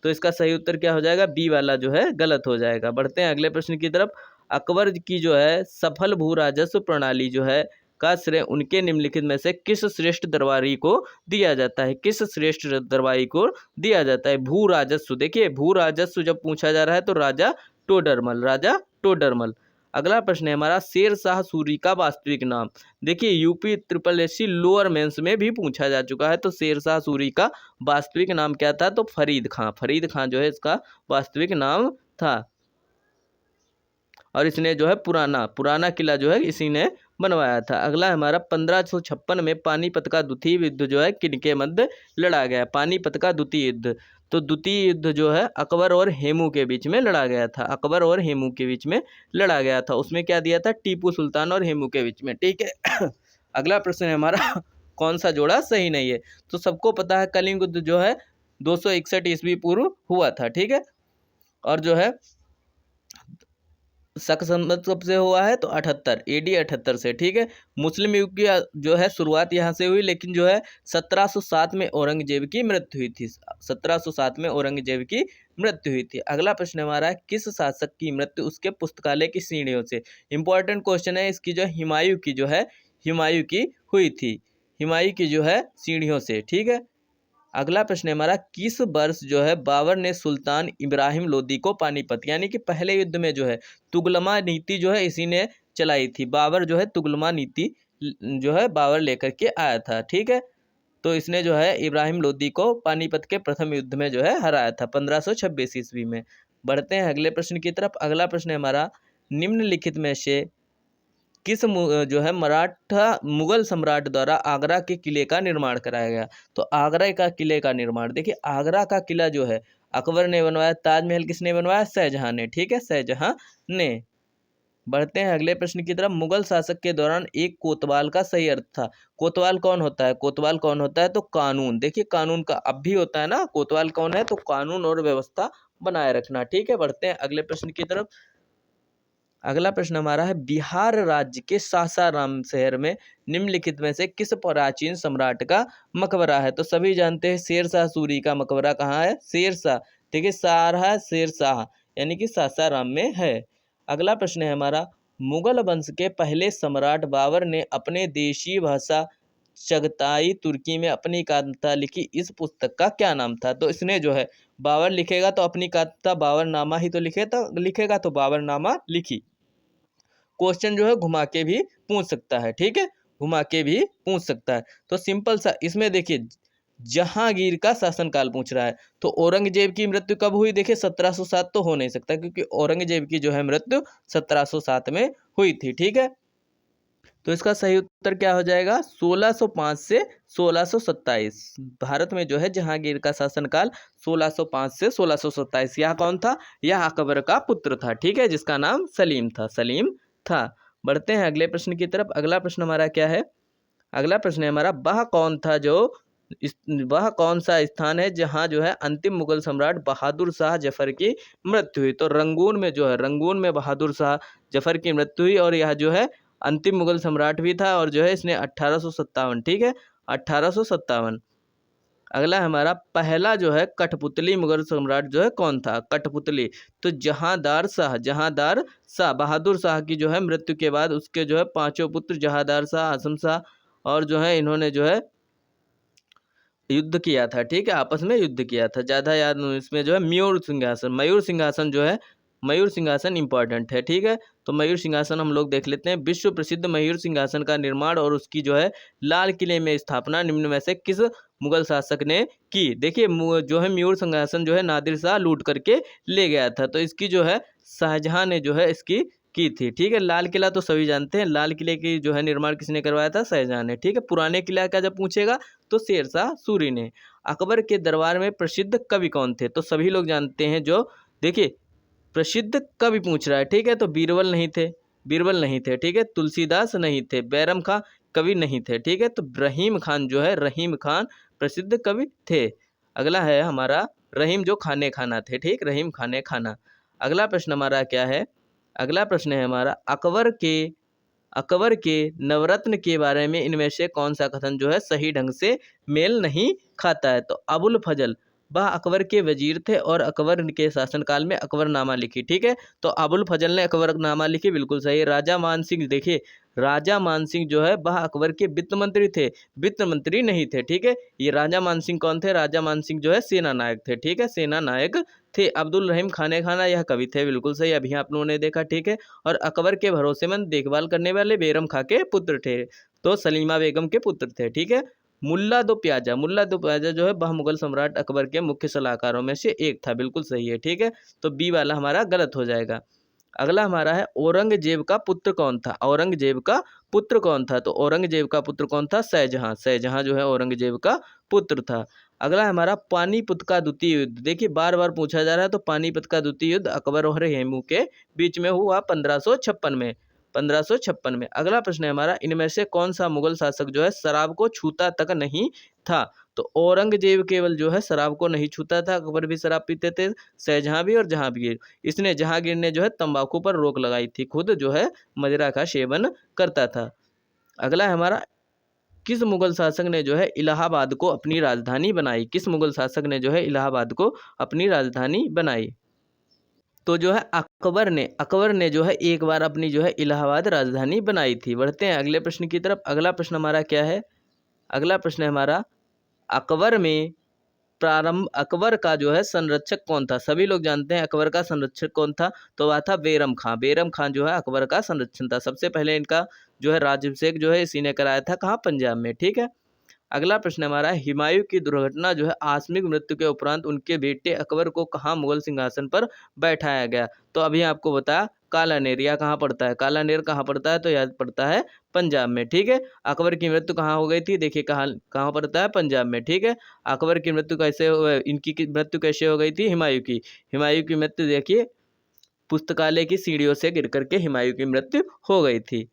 तो इसका सही उत्तर क्या हो जाएगा? बी वाला जो है गलत हो जाएगा। बढ़ते हैं अगले प्रश्न की तरफ। अकबर की जो है सफल भू राजस्व प्रणाली जो है का श्रेय उनके निम्नलिखित में से किस श्रेष्ठ दरबारी को दिया जाता है? किस श्रेष्ठ दरबारी को दिया जाता है भू राजस्व? देखिए भू राजस्व जब पूछा जा रहा है तो राजा टोडरमल। अगला प्रश्न है हमारा, शेर शाह सूरी का वास्तविक नाम। देखिए यूपी SSSC लोअर मेंस में भी पूछा जा चुका है। तो शेर शाह सूरी का वास्तविक नाम क्या था? तो फरीद खां जो है इसका वास्तविक नाम था। और इसने जो है पुराना किला जो है इसी ने बनवाया था। अगला हमारा, 1556 में पानीपत का द्वितीय युद्ध जो है किनके मध्य लड़ा गया? पानीपत का द्वितीय युद्ध, तो द्वितीय युद्ध जो है अकबर और हेमू के बीच में लड़ा गया था। उसमें क्या दिया था? टीपू सुल्तान और हेमू के बीच में। ठीक है, अगला प्रश्न है हमारा, कौन सा जोड़ा सही नहीं है? तो सबको पता है कलिंग युद्ध जो है 261 ईस्वी पूर्व हुआ था। ठीक है, और जो है शक संवत कब से हुआ है तो 78 AD 78 से, ठीक है। मुस्लिम युग की जो है शुरुआत यहाँ से हुई, लेकिन जो है 1707 में औरंगजेब की मृत्यु हुई थी। 1707 में औरंगजेब की मृत्यु हुई थी। अगला प्रश्न हमारा है, किस शासक की मृत्यु उसके पुस्तकालय की सीढ़ियों से। इंपॉर्टेंट क्वेश्चन है इसकी, जो हुमायूं की हुई थी, हुमायूं की जो है सीढ़ियों से, ठीक है। अगला प्रश्न है हमारा, किस वर्ष जो है बाबर ने सुल्तान इब्राहिम लोदी को पानीपत, यानी कि पहले युद्ध में जो है तुगलमा नीति जो है इसी ने चलाई थी। बाबर जो है तुगलमा नीति जो है बाबर लेकर के आया था, ठीक है। तो इसने जो है इब्राहिम लोदी को पानीपत के प्रथम युद्ध में जो है हराया था 1526 ईस्वी में। बढ़ते हैं अगले प्रश्न की तरफ। अगला प्रश्न है हमारा, निम्नलिखित में से किस जो है मराठा मुगल सम्राट द्वारा आगरा के किले का निर्माण कराया गया। तो आगरा का किले का निर्माण, देखिए आगरा का किला जो है अकबर ने बनवाया, ताजमहल किसने बनवाया, शाहजहां ने, ठीक है, शाहजहां ने। बढ़ते हैं अगले प्रश्न की तरफ। मुगल शासक के दौरान एक कोतवाल का सही अर्थ था। कोतवाल कौन होता है, कोतवाल कौन होता है तो कानून, देखिए कानून का अब भी होता है ना, कोतवाल कौन है तो कानून और व्यवस्था बनाए रखना, ठीक है। बढ़ते हैं अगले प्रश्न की तरफ। अगला प्रश्न हमारा है, बिहार राज्य के सासाराम शहर में निम्नलिखित में से किस प्राचीन सम्राट का मकबरा है। तो सभी जानते हैं शेरशाह सूरी का मकबरा कहाँ है, शेरशाह, देखिए सारहा शेरशाह यानी कि सासाराम में है। अगला प्रश्न है हमारा, मुगल वंश के पहले सम्राट बाबर ने अपने देशी भाषा चगताई तुर्की में अपनी कविता लिखी, इस पुस्तक का क्या नाम था। तो इसने जो है बाबर लिखेगा तो अपनी कविता बाबरनामा ही तो लिखेगा तो बाबरनामा लिखी। क्वेश्चन जो है घुमा के भी पूछ सकता है, ठीक है, घुमा के भी पूछ सकता है। तो सिंपल सा इसमें देखिए जहांगीर का शासनकाल पूछ रहा है, तो औरंगजेब की मृत्यु कब हुई, देखिए 1707 तो हो नहीं सकता, क्योंकि औरंगजेब की जो है मृत्यु 1707 में हुई थी, ठीक है। तो इसका सही उत्तर क्या हो जाएगा, 1605 से 1627। भारत में जो है जहांगीर का शासनकाल 1605 से 1627। यह कौन था, यह अकबर का पुत्र था, ठीक है, जिसका नाम सलीम था, सलीम था। बढ़ते हैं अगले प्रश्न की तरफ। अगला प्रश्न हमारा क्या है, अगला प्रश्न है हमारा, वह कौन सा स्थान है जहां जो है अंतिम मुगल सम्राट बहादुर शाह जफर की मृत्यु हुई। तो रंगून में जो है, रंगून में बहादुर शाह जफर की मृत्यु हुई, और यह जो है अंतिम मुगल सम्राट भी था, और जो है इसने 1857, ठीक है, 1857। अगला हमारा, पहला जो है कठपुतली मुगल सम्राट जो है कौन था, कठपुतली। तो जहांदार शाह बहादुर शाह की जो है मृत्यु के बाद उसके जो है पांचों पुत्र जहांदार शाह, आजम शाह, और जो है इन्होंने जो है युद्ध किया था, ठीक है, आपस में युद्ध किया था। ज़्यादा याद इसमें जो है मयूर सिंहासन जो है, मयूर सिंहासन इंपॉर्टेंट है, ठीक है। तो मयूर सिंहासन हम लोग देख लेते हैं। विश्व प्रसिद्ध मयूर सिंहासन का निर्माण और उसकी जो है लाल किले में स्थापना निम्न में से किस मुगल शासक ने की। देखिए जो है मयूर सिंहासन जो है नादिर शाह लूट करके ले गया था, तो इसकी जो है शाहजहां ने जो है इसकी की थी, ठीक है। लाल किला तो सभी जानते हैं, लाल किले की जो है निर्माण किसने करवाया था, शाहजहां ने, ठीक है। पुराने किला का जब पूछेगा तो शेरशाह सूरी ने। अकबर के दरबार में प्रसिद्ध कवि कौन थे। तो सभी लोग जानते हैं, जो देखिए प्रसिद्ध कवि पूछ रहा है, ठीक है, तो बीरबल नहीं थे, ठीक है, तुलसीदास नहीं थे, बैरम खां कवि नहीं थे, ठीक है। तो रहीम खान जो है, रहीम खान प्रसिद्ध कवि थे। अगला है हमारा, रहीम जो खाने खाना थे, ठीक, रहीम खाने खाना। अगला प्रश्न हमारा क्या है, अगला प्रश्न है हमारा, अकबर के नवरत्न के बारे में इनमें से कौन सा कथन जो है सही ढंग से मेल नहीं खाता है। तो अबुल फजल वह अकबर के वजीर थे और अकबर के शासनकाल में अकबरनामा लिखी, ठीक है। तो अबुल फजल ने अकबरनामा लिखी, बिल्कुल सही है। राजा मान सिंह, देखिए राजा मान सिंह जो है वह अकबर के वित्त मंत्री थे, वित्त मंत्री नहीं थे, ठीक है। ये राजा मान सिंह कौन थे, राजा मान सिंह जो है सेना नायक थे, ठीक है, सेना नायक थे। अब्दुल रहीम खाने खाना यह कवि थे, बिल्कुल सही, अभी आप लोगों ने देखा, ठीक है। और अकबर के भरोसेमंद देखभाल करने वाले बेरम खां के पुत्र थे, तो सलीमा बेगम के पुत्र थे, ठीक है। मुल्ला दो प्याजा जो है वह मुगल सम्राट अकबर के मुख्य सलाहकारों में से एक था, बिल्कुल सही है, ठीक है। तो बी वाला हमारा गलत हो जाएगा। अगला हमारा है, औरंगजेब का पुत्र कौन था, औरंगजेब का पुत्र कौन था। तो औरंगजेब का पुत्र कौन था, शाहजहां जो है औरंगजेब का पुत्र था। अगला हमारा, पानीपत का द्वितीय युद्ध, देखिए बार बार पूछा जा रहा है, तो पानीपत का द्वितीय युद्ध अकबर और हेमू के बीच में हुआ 1556 में। अगला प्रश्न है हमारा, इनमें से कौन सा मुगल शासक जो है शराब को छूता तक नहीं था। तो औरंगजेब केवल जो है शराब को नहीं छूता था, अकबर भी शराब पीते थे, शाहजहां भी और जहांगीर। इसने जहांगीर ने जो है तंबाकू पर रोक लगाई थी, खुद जो है मदिरा का सेवन करता था। अगला है हमारा, किस मुगल शासक ने जो है इलाहाबाद को अपनी राजधानी बनाई? किस मुगल शासक ने जो है इलाहाबाद को अपनी राजधानी बनाई? तो जो है अकबर ने जो है एक बार अपनी जो है इलाहाबाद राजधानी बनाई थी। बढ़ते हैं अगले प्रश्न की तरफ। अगला प्रश्न हमारा क्या है? अगला प्रश्न है हमारा, अकबर का जो है संरक्षक कौन था? सभी लोग जानते हैं अकबर का संरक्षक कौन था, तो वह था बैरम खां। बैरम खां जो है अकबर का संरक्षण था। सबसे पहले इनका जो है राज्याभिषेक जो है इसी ने कराया था, कहाँ? पंजाब में। ठीक है। अगला प्रश्न हमारा, हुमायूं की दुर्घटना जो है आकस्मिक मृत्यु के उपरांत उनके बेटे अकबर को कहाँ मुगल सिंहासन पर बैठाया गया? तो अभी आपको बताया कालानेर। या कहाँ पड़ता है कालानेर? कहाँ पड़ता है? तो याद पड़ता है पंजाब में। ठीक है। अकबर की मृत्यु कहाँ हो गई थी? देखिए कहाँ कहाँ पड़ता है? पंजाब में। ठीक है। अकबर की मृत्यु कैसे इनकी मृत्यु कैसे हो गई थी? हुमायूं की मृत्यु देखिए पुस्तकालय की सीढ़ियों से गिर करके हुमायूं की मृत्यु हो गई थी।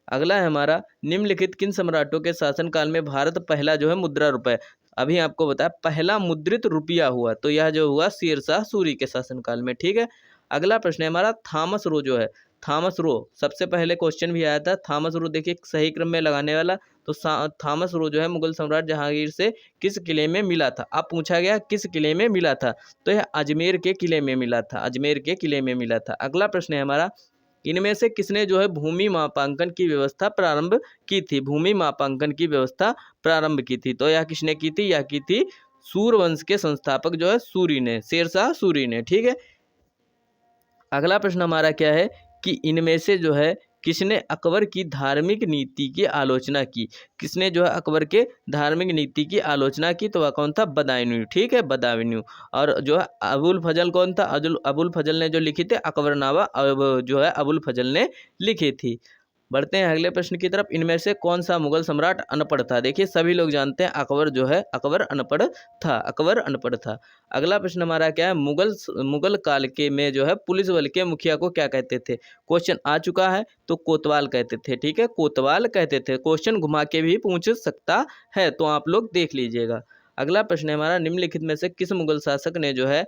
अगला है हमारा, निम्नलिखित किन सम्राटों के शासनकाल में भारत पहला जो है मुद्रा रुपये, अभी आपको बताया पहला मुद्रित रुपया हुआ, तो यह जो हुआ शेरशाह सूरी के शासनकाल में। ठीक है। अगला प्रश्न है हमारा, थॉमस रो जो है, थॉमस रो सबसे पहले क्वेश्चन भी आया था। थॉमस रो देखिए सही क्रम में लगाने वाला, तो थॉमस रो जो है मुगल सम्राट जहांगीर से किस किले में मिला था? अब पूछा गया किस किले में मिला था, तो यह अजमेर के किले में मिला था, अजमेर के किले में मिला था। अगला प्रश्न है हमारा, इनमें से किसने जो है भूमि मापांकन की व्यवस्था प्रारंभ की थी? भूमि मापांकन की व्यवस्था प्रारंभ की थी, तो यह किसने की थी? यह की थी सूर्यवंश के संस्थापक जो है सूरी ने, शेरशाह सूरी ने। ठीक है। अगला प्रश्न हमारा क्या है कि इनमें से जो है किसने अकबर की धार्मिक नीति की आलोचना की? किसने जो है अकबर के धार्मिक नीति की आलोचना की? तो वह कौन था? बदायूं। ठीक है, बदायूं। और जो है अबुल फजल कौन था? अबुल फजल ने जो लिखी थी अकबरनामा, अब जो है अबुल फजल ने लिखी थी। बढ़ते हैं अगले प्रश्न की तरफ। इनमें से कौन सा मुगल सम्राट अनपढ़ था? देखिए सभी लोग जानते हैं अकबर जो है अकबर अनपढ़ था, अकबर अनपढ़ था। अगला प्रश्न हमारा क्या है, मुगल काल के में जो है पुलिस बल के मुखिया को क्या कहते थे? क्वेश्चन आ चुका है, तो कोतवाल कहते थे। ठीक है, कोतवाल कहते थे। क्वेश्चन घुमा के भी पूछ सकता है, तो आप लोग देख लीजिएगा। अगला प्रश्न है हमारा, निम्नलिखित में से किस मुगल शासक ने जो है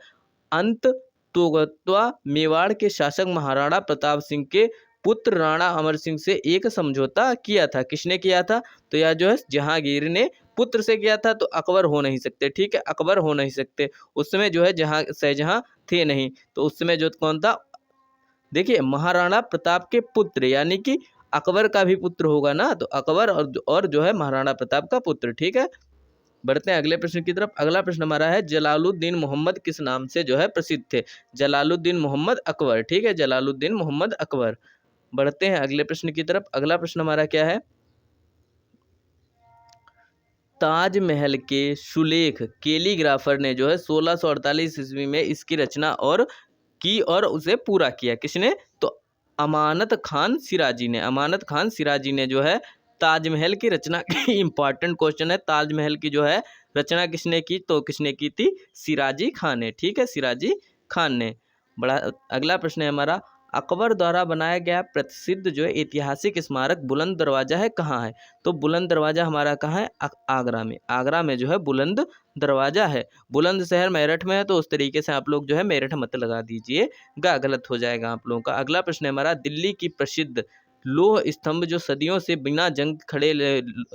अंत तोगत्वा मेवाड़ के शासक महाराणा प्रताप सिंह के पुत्र राणा अमर सिंह से एक समझौता किया था? किसने किया था? तो यह जो है जहांगीर ने पुत्र से किया था, तो अकबर हो नहीं सकते। ठीक है, अकबर हो नहीं सकते। उस समय जो है शाहजहां थे नहीं, तो उस समय जो कौन था? देखिए महाराणा प्रताप के पुत्र, यानी कि अकबर का भी पुत्र होगा ना, तो अकबर और जो है महाराणा प्रताप का पुत्र। ठीक है। बढ़ते हैं अगले प्रश्न की तरफ। अगला प्रश्न हमारा है, जलालुद्दीन मोहम्मद किस नाम से जो है प्रसिद्ध थे? जलालुद्दीन मोहम्मद अकबर। ठीक है, जलालुद्दीन मोहम्मद अकबर। बढ़ते हैं अगले प्रश्न की तरफ। अगला प्रश्न हमारा क्या है, ताजमहल के सुलेख कैलीग्राफर ने जो है 1648 ईस्वी में इसकी रचना और उसे पूरा किया। किसने? तो अमानत खान सिराजी ने। अमानत खान सिराजी ने जो है ताजमहल की रचना की इंपॉर्टेंट क्वेश्चन है, ताजमहल की जो है रचना किसने की? तो किसने की थी? सिराजी खान ने। ठीक है, सिराजी खान ने। बड़ा अगला प्रश्न है हमारा, अकबर द्वारा बनाया गया प्रसिद्ध जो है ऐतिहासिक स्मारक बुलंद दरवाजा है, कहाँ है? तो बुलंद दरवाजा हमारा कहाँ है? आगरा में। आगरा में जो है बुलंद दरवाजा है। बुलंद शहर मेरठ में है, तो उस तरीके से आप लोग जो है मेरठ मत लगा दीजिएगा, गलत हो जाएगा आप लोगों का। अगला प्रश्न है हमारा, दिल्ली की प्रसिद्ध लोह स्तंभ जो सदियों से बिना जंग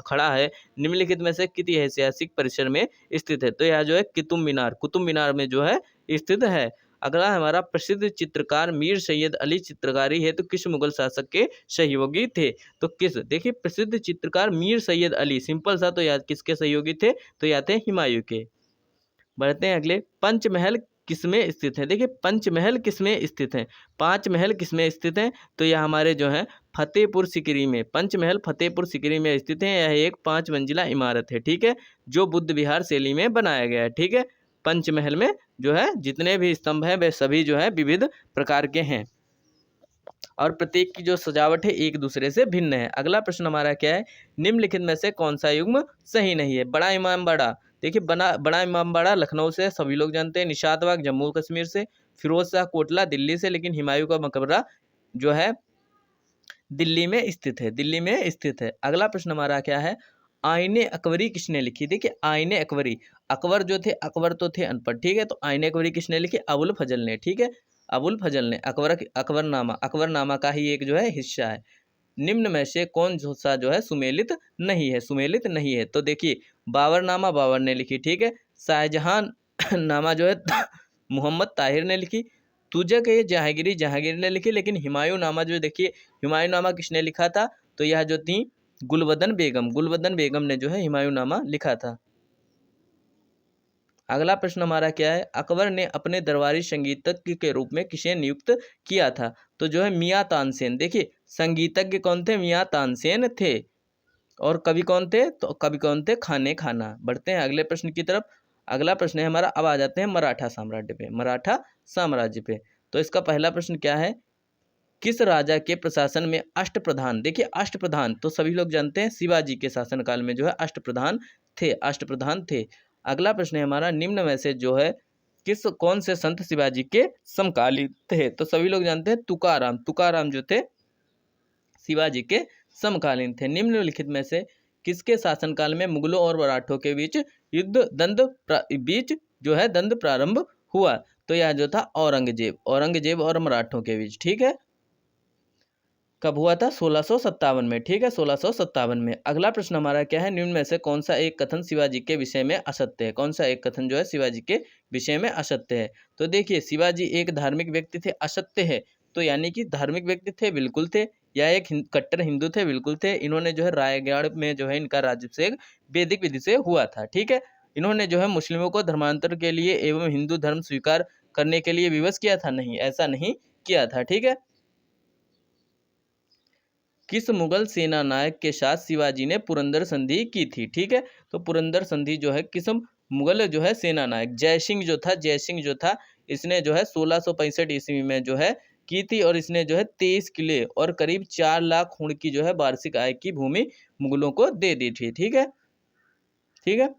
खड़ा है, निम्नलिखित में से किस ऐतिहासिक परिसर में स्थित है? तो यह जो है कुतुब मीनार में जो है स्थित है। अगला हमारा, प्रसिद्ध चित्रकार मीर सैयद अली चित्रकारी है तो किस मुगल शासक के सहयोगी थे? तो किस? देखिए प्रसिद्ध चित्रकार मीर सैयद अली, सिंपल सा, तो याद किसके सहयोगी थे? तो याद थे हुमायूं के। बढ़ते हैं अगले, पंचमहल किसमें स्थित है? देखिए पंचमहल किसमें स्थित है? पांच महल किसमें स्थित हैं? तो यह हमारे जो है फतेहपुर सिकरी में, पंचमहल फतेहपुर सिकरी में स्थित है। यह एक 5 मंजिला इमारत है। ठीक है, जो बुद्ध विहार शैली में बनाया गया है। ठीक है, पंचमहल में जो है जितने भी स्तंभ हैं वे सभी जो है विविध प्रकार के हैं और प्रत्येक की जो सजावट है एक दूसरे से भिन्न है। अगला प्रश्न हमारा क्या है, निम्नलिखित में से कौन सा युग्म सही नहीं है? बड़ा इमामबाड़ा, देखिए बड़ा इमामबाड़ा लखनऊ से सभी लोग जानते हैं, निशात बाग जम्मू कश्मीर से, फिरोज शाह कोटला दिल्ली से, लेकिन हुमायूं का मकबरा जो है दिल्ली में स्थित है, दिल्ली में स्थित है। अगला प्रश्न हमारा क्या है, आईने अकबरी किसने लिखी? देखिए आईने अकबरी, अकबर जो थे, अकबर तो थे अनपढ़, ठीक है, तो आईने अकबरी किसने लिखी? अबुल फजल ने, ठीक है, अबुल फजल ने। अकबरनामा का ही एक जो है हिस्सा है। निम्न में से कौन सा जो है सुमेलित नहीं है? सुमेलित नहीं है तो देखिए बाबरनामा बाबर ने लिखी, ठीक है, शाहजहां नामा जो है मोहम्मद ताहिर ने लिखी, तुजक ये जहांगीर ने लिखी, लेकिन हुमायूं नामा जो देखिए हुमायूं नामा किसने लिखा था? तो यह जो थी गुलबदन बेगम ने जो है हुमायूं नामा लिखा था। अगला प्रश्न हमारा क्या है? अकबर ने अपने दरबारी संगीतज्ञ के रूप में किसे नियुक्त किया था? तो जो है मियाँ तानसेन। देखिए संगीतज्ञ कौन थे? मियाँ तानसेन थे। और कवि कौन थे? तो कवि कौन थे? खाने खाना। बढ़ते हैं अगले प्रश्न की तरफ। अगला प्रश्न है हमारा, अब आ जाते हैं मराठा साम्राज्य पे। मराठा साम्राज्य पे तो इसका पहला प्रश्न क्या है? किस राजा के प्रशासन में अष्टप्रधान, देखिए अष्टप्रधान तो सभी लोग जानते हैं शिवाजी के शासनकाल में जो है अष्टप्रधान थे। अगला प्रश्न है हमारा, निम्न में से जो है कौन से संत शिवाजी के समकालीन थे? तो सभी लोग जानते हैं तुकाराम जो थे शिवाजी के समकालीन थे। निम्नलिखित में से किसके शासनकाल में मुगलों और मराठों के बीच द्वंद्व प्रारंभ हुआ? तो यह जो था औरंगजेब और मराठों के बीच, ठीक है। कब हुआ था? 1657 में, ठीक है, 1657 में। अगला प्रश्न हमारा क्या है? निम्न में से कौन सा एक कथन शिवाजी के विषय में असत्य है? कौन सा एक कथन जो है शिवाजी के विषय में असत्य है? तो देखिए शिवाजी एक धार्मिक व्यक्ति थे, असत्य है। तो यानी कि धार्मिक व्यक्ति थे, बिल्कुल थे। या एक कट्टर हिंदू थे, बिल्कुल थे। इन्होंने जो है रायगढ़ में जो है इनका राज्याभिषेक वैदिक विधि से हुआ था, ठीक है। इन्होंने जो है मुस्लिमों को धर्मांतर के लिए एवं हिंदू धर्म स्वीकार करने के लिए विवश किया था? नहीं, ऐसा नहीं किया था, ठीक है। किस मुगल सेना नायक के साथ शिवाजी ने पुरंदर संधि की थी? ठीक है, तो पुरंदर संधि जो है किस मुगल जो है सेना नायक जय सिंह जो था इसने जो है 1665 ईस्वी में जो है की थी। और इसने जो है 23 किले और करीब 4 लाख हुण की जो है वार्षिक आय की भूमि मुगलों को दे दी थी, ठीक है।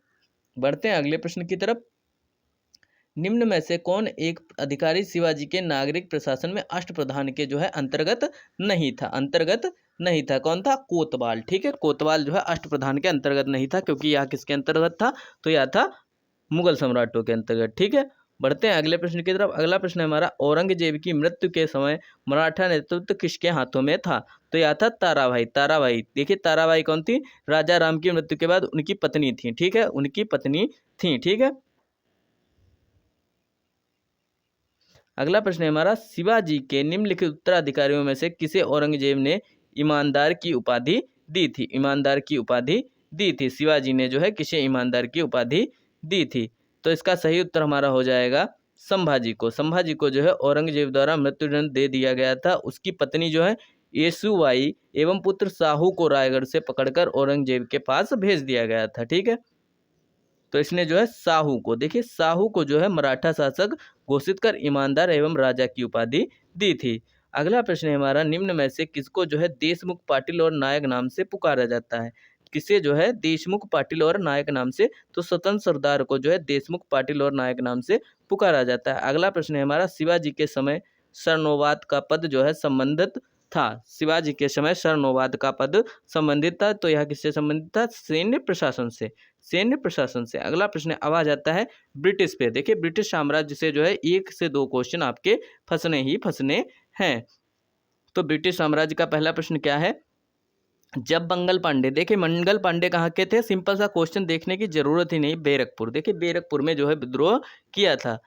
बढ़ते हैं अगले प्रश्न की तरफ। निम्न में से कौन एक अधिकारी शिवाजी के नागरिक प्रशासन में अष्टप्रधान के जो है अंतर्गत नहीं था? कौन था? कोतवाल, ठीक है। कोतवाल जो है अष्टप्रधान के अंतर्गत नहीं था, क्योंकि यह किसके अंतर्गत था? तो यह था मुगल सम्राटों के अंतर्गत, ठीक है। बढ़ते हैं अगले प्रश्न की तरफ। अगला प्रश्न है हमारा, औरंगजेब की मृत्यु के समय मराठा नेतृत्व किसके हाथों में था? तो यह था ताराबाई। देखिए ताराबाई कौन थी? राजा राम की मृत्यु के बाद उनकी पत्नी थी, ठीक है, उनकी पत्नी थी, ठीक है। अगला प्रश्न है हमारा, शिवाजी के निम्नलिखित उत्तराधिकारियों में से किसे औरंगजेब ने ईमानदार की उपाधि दी थी? ईमानदार की उपाधि दी थी शिवाजी ने जो है किसे ईमानदार की उपाधि दी थी? तो इसका सही उत्तर हमारा हो जाएगा संभाजी को जो है औरंगजेब द्वारा मृत्युदंड दे दिया गया था। उसकी पत्नी जो है येसुबाई एवं पुत्र साहू को रायगढ़ से पकड़कर औरंगजेब के पास भेज दिया गया था, ठीक है। तो इसने जो है साहू को जो है मराठा शासक घोषित कर ईमानदार एवं राजा की उपाधि दी थी। अगला प्रश्न है हमारा, निम्न में से किसको जो है देशमुख पाटिल और नायक नाम से पुकारा जाता है? किसे जो है देशमुख पाटिल और नायक नाम से? तो स्वतंत्र सरदार को जो है देशमुख पाटिल और नायक नाम से पुकारा जाता है। अगला प्रश्न है हमारा, शिवाजी के समय शरणोवाद का पद जो है संबंधित था? शिवाजी के समय शरणोवाद का पद संबंधित था, तो यह किससे संबंधित था? सैन्य प्रशासन से। अगला प्रश्न अब आ जाता है ब्रिटिश पे। देखिए ब्रिटिश साम्राज्य से जो है 1 से 2 क्वेश्चन आपके फंसने हैं। तो ब्रिटिश साम्राज्य का पहला प्रश्न क्या है? जब मंगल पांडे, देखिए मंगल पांडे कहाँ के थे? सिंपल सा क्वेश्चन देखने की जरूरत ही नहीं, बैरकपुर। देखिए बैरकपुर में जो है विद्रोह किया था।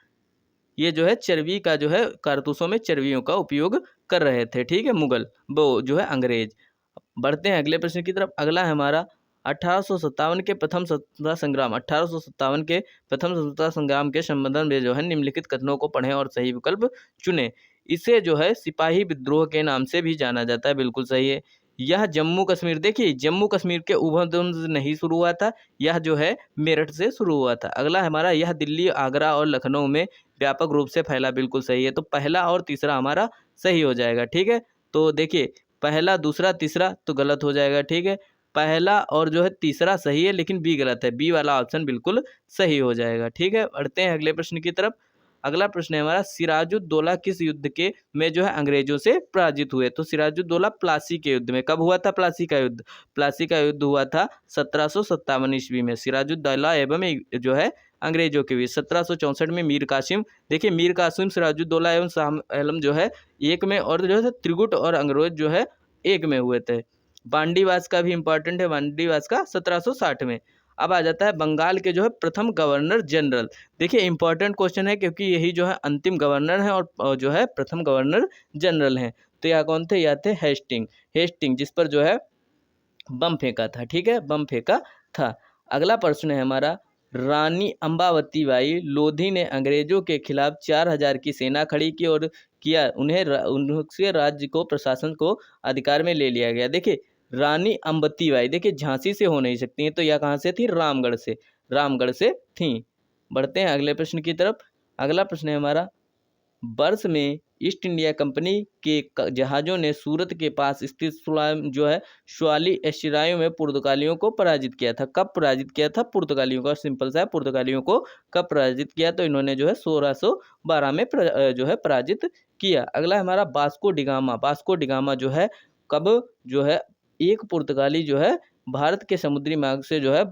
ये जो है चर्बी का जो है कारतूसों में चर्बियों का उपयोग कर रहे थे, ठीक है, मुगल वो जो है अंग्रेज। बढ़ते हैं अगले प्रश्न की तरफ। अगला है हमारा 1857 के प्रथम स्वतंत्रता संग्राम के संबंध में जो है निम्नलिखित कथनों को पढ़ें और सही विकल्प चुनें। इसे जो है सिपाही विद्रोह के नाम से भी जाना जाता है, बिल्कुल सही है। यह जम्मू कश्मीर, देखिए जम्मू कश्मीर के उधम से नहीं शुरू हुआ था, यह जो है मेरठ से शुरू हुआ था। अगला हमारा, यह दिल्ली, आगरा और लखनऊ में व्यापक रूप से फैला, बिल्कुल सही है। तो पहला और तीसरा हमारा सही हो जाएगा, ठीक है। तो देखिए पहला, दूसरा, तीसरा तो गलत हो जाएगा, ठीक है। पहला और जो है तीसरा सही है, लेकिन बी गलत है। बी वाला ऑप्शन बिल्कुल सही हो जाएगा, ठीक है। बढ़ते हैं अगले प्रश्न की तरफ। अगला प्रश्न है हमारा, सिराजुद्दौला किस युद्ध के में जो है अंग्रेजों से पराजित हुए? तो सिराजुद्दौला प्लासी के युद्ध में। कब हुआ था प्लासी का युद्ध? प्लासी का युद्ध हुआ था 1757 ईस्वी में। सिराजुद्दौला एवं जो है अंग्रेजों के बीच 1764 में मीर कासिम, देखिए मीर कासिम सिराजुद्दौला एवं शाह आलम जो है एक में, और जो है त्रिगुट और अंग्रेज जो है एक में हुए थे। बांडीवास का भी इंपॉर्टेंट है, बांडीवास का 1760 में। अब आ जाता है बंगाल के जो है प्रथम गवर्नर जनरल। देखिए इंपॉर्टेंट क्वेश्चन है क्योंकि यही जो है अंतिम गवर्नर है और जो है प्रथम गवर्नर जनरल हैं। तो यह कौन थे? यह थे हेस्टिंग जिस पर जो है बम फेंका था, ठीक है, बम फेंका था। अगला प्रश्न है हमारा, रानी अंबावती बाई लोधी ने अंग्रेजों के खिलाफ 4000 की सेना खड़ी की और उनसे राज्य को प्रशासन को अधिकार में ले लिया गया। देखिए रानी अंबती बाई, देखिए झांसी से हो नहीं सकती हैं, तो यह कहाँ से थी? रामगढ़ से थी। बढ़ते हैं अगले प्रश्न की तरफ। अगला प्रश्न है हमारा, वर्ष में ईस्ट इंडिया कंपनी के जहाज़ों ने सूरत के पास स्थित जो है स्वाली एस्टराइयों में पुर्तगालियों को पराजित किया था। कब पराजित किया था पुर्तगालियों को? सिंपल सा है, पुर्तगालियों को कब पराजित किया? तो इन्होंने जो है 1612 में जो है पराजित किया। अगला हमारा वास्को डिगामा जो है कब जो है एक पुर्तगाली जो है भारत के समुद्री मार्ग से जो है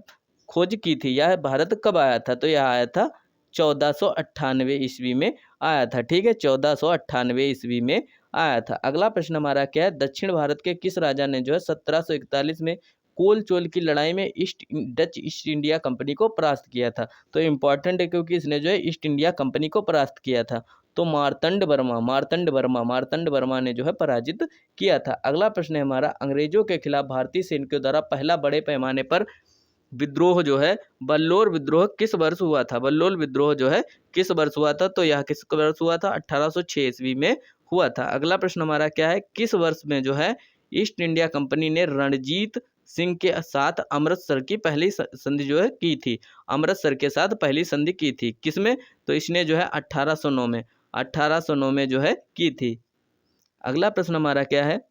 खोज की थी। यह भारत कब आया था? तो यह आया था 1498 ईस्वी में आया था, ठीक है, 1498 ईस्वी में आया था। अगला प्रश्न हमारा क्या है, दक्षिण भारत के किस राजा ने जो है 1741 में कोलचोल की लड़ाई में डच ईस्ट इंडिया कंपनी को परास्त किया था? तो इम्पॉर्टेंट है क्योंकि इसने जो है ईस्ट इंडिया कंपनी को परास्त किया था। तो मार्तंड वर्मा ने जो है पराजित किया था। अगला प्रश्न है हमारा, अंग्रेजों के खिलाफ भारतीय सैनिकों द्वारा पहला बड़े पैमाने पर विद्रोह जो है बल्लौर विद्रोह किस वर्ष हुआ था? बल्लौर विद्रोह जो है किस वर्ष हुआ था? तो यह किस वर्ष हुआ था? 1806 ईस्वी में हुआ था। अगला प्रश्न हमारा क्या है, किस वर्ष में जो है ईस्ट इंडिया कंपनी ने रणजीत सिंह के साथ अमृतसर की पहली संधि जो है की थी? अमृतसर के साथ पहली संधि की थी किसमें? तो इसने जो है 1809 में जो है की थी। अगला प्रश्न हमारा क्या है,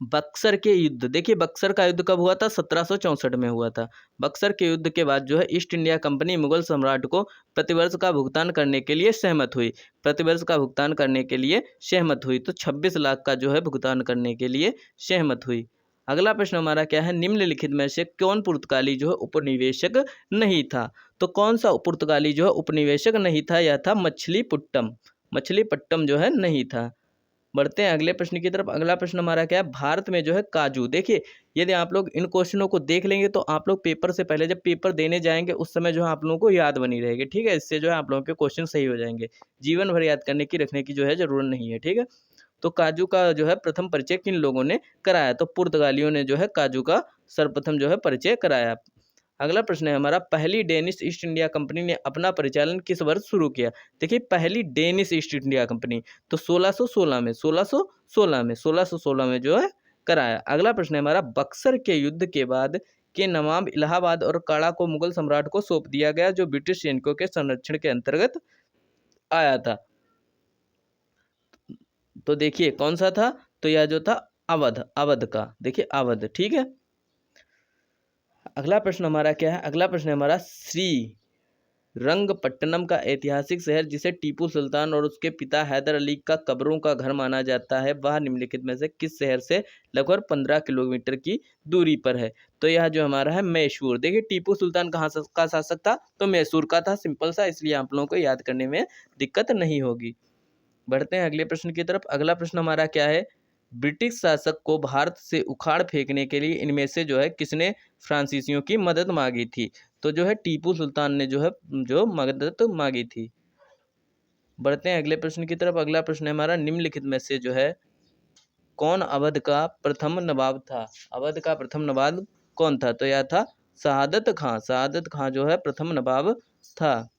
बक्सर के युद्ध। देखिए बक्सर का युद्ध कब हुआ था? 1764 में हुआ था। बक्सर के युद्ध के बाद जो है ईस्ट इंडिया कंपनी मुगल सम्राट को प्रतिवर्ष का भुगतान करने के लिए सहमत हुई। तो 26 लाख का जो है भुगतान करने के लिए सहमत हुई। अगला प्रश्न हमारा क्या है, निम्नलिखित में से कौन पुर्तगाली जो है उपनिवेशक नहीं था? तो कौन सा पुर्तगाली जो है उपनिवेशक नहीं था? यह था मछलीपट्टम जो है नहीं था। बढ़ते हैं अगले प्रश्न की तरफ। अगला प्रश्न हमारा क्या है, भारत में जो है काजू। देखिए यदि आप लोग इन क्वेश्चनों को देख लेंगे तो आप लोग पेपर से पहले जब पेपर देने जाएंगे उस समय जो है आप लोगों को याद बनी रहेगी, ठीक है, इससे जो है आप लोगों के क्वेश्चन सही हो जाएंगे। जीवन भर याद करने की रखने की जो है जरूरत नहीं है, ठीक है। तो काजू का जो है प्रथम परिचय किन लोगों ने कराया? तो पुर्तगालियों ने जो है काजू का सर्वप्रथम जो है परिचय कराया। अगला प्रश्न है हमारा, पहली डेनिश ईस्ट इंडिया कंपनी ने अपना परिचालन किस वर्ष शुरू किया? देखिए पहली डेनिश ईस्ट इंडिया कंपनी तो 1616 में जो है कराया। अगला प्रश्न है हमारा, बक्सर के युद्ध के बाद के नवाब इलाहाबाद और काड़ा को मुगल सम्राट को सौंप दिया गया जो ब्रिटिश सैनिकों के संरक्षण के अंतर्गत आया था। तो देखिए कौन सा था? तो यह जो था अवध का, देखिए अवध, ठीक है। अगला प्रश्न हमारा क्या है, अगला प्रश्न है हमारा, श्रीरंगपट्टनम का ऐतिहासिक शहर जिसे टीपू सुल्तान और उसके पिता हैदर अली का कब्रों का घर माना जाता है, वह निम्नलिखित में से किस शहर से लगभग 15 किलोमीटर की दूरी पर है? तो यह जो हमारा है मैसूर। देखिए टीपू सुल्तान कहाँ का शासक था? तो मैसूर का था, सिंपल सा, इसलिए आप लोगों को याद करने में दिक्कत नहीं होगी। बढ़ते हैं अगले प्रश्न की तरफ। अगला प्रश्न हमारा क्या है, ब्रिटिश शासक को भारत से उखाड़ फेंकने के लिए इनमें से जो है किसने फ्रांसीसियों की मदद मांगी थी? तो जो है टीपू सुल्तान ने जो है जो मदद मांगी थी। बढ़ते हैं अगले प्रश्न की तरफ। अगला प्रश्न है हमारा, निम्नलिखित में से जो है कौन अवध का प्रथम नवाब था? अवध का प्रथम नवाब कौन था? तो यह था शहादत खां जो है प्रथम नवाब था।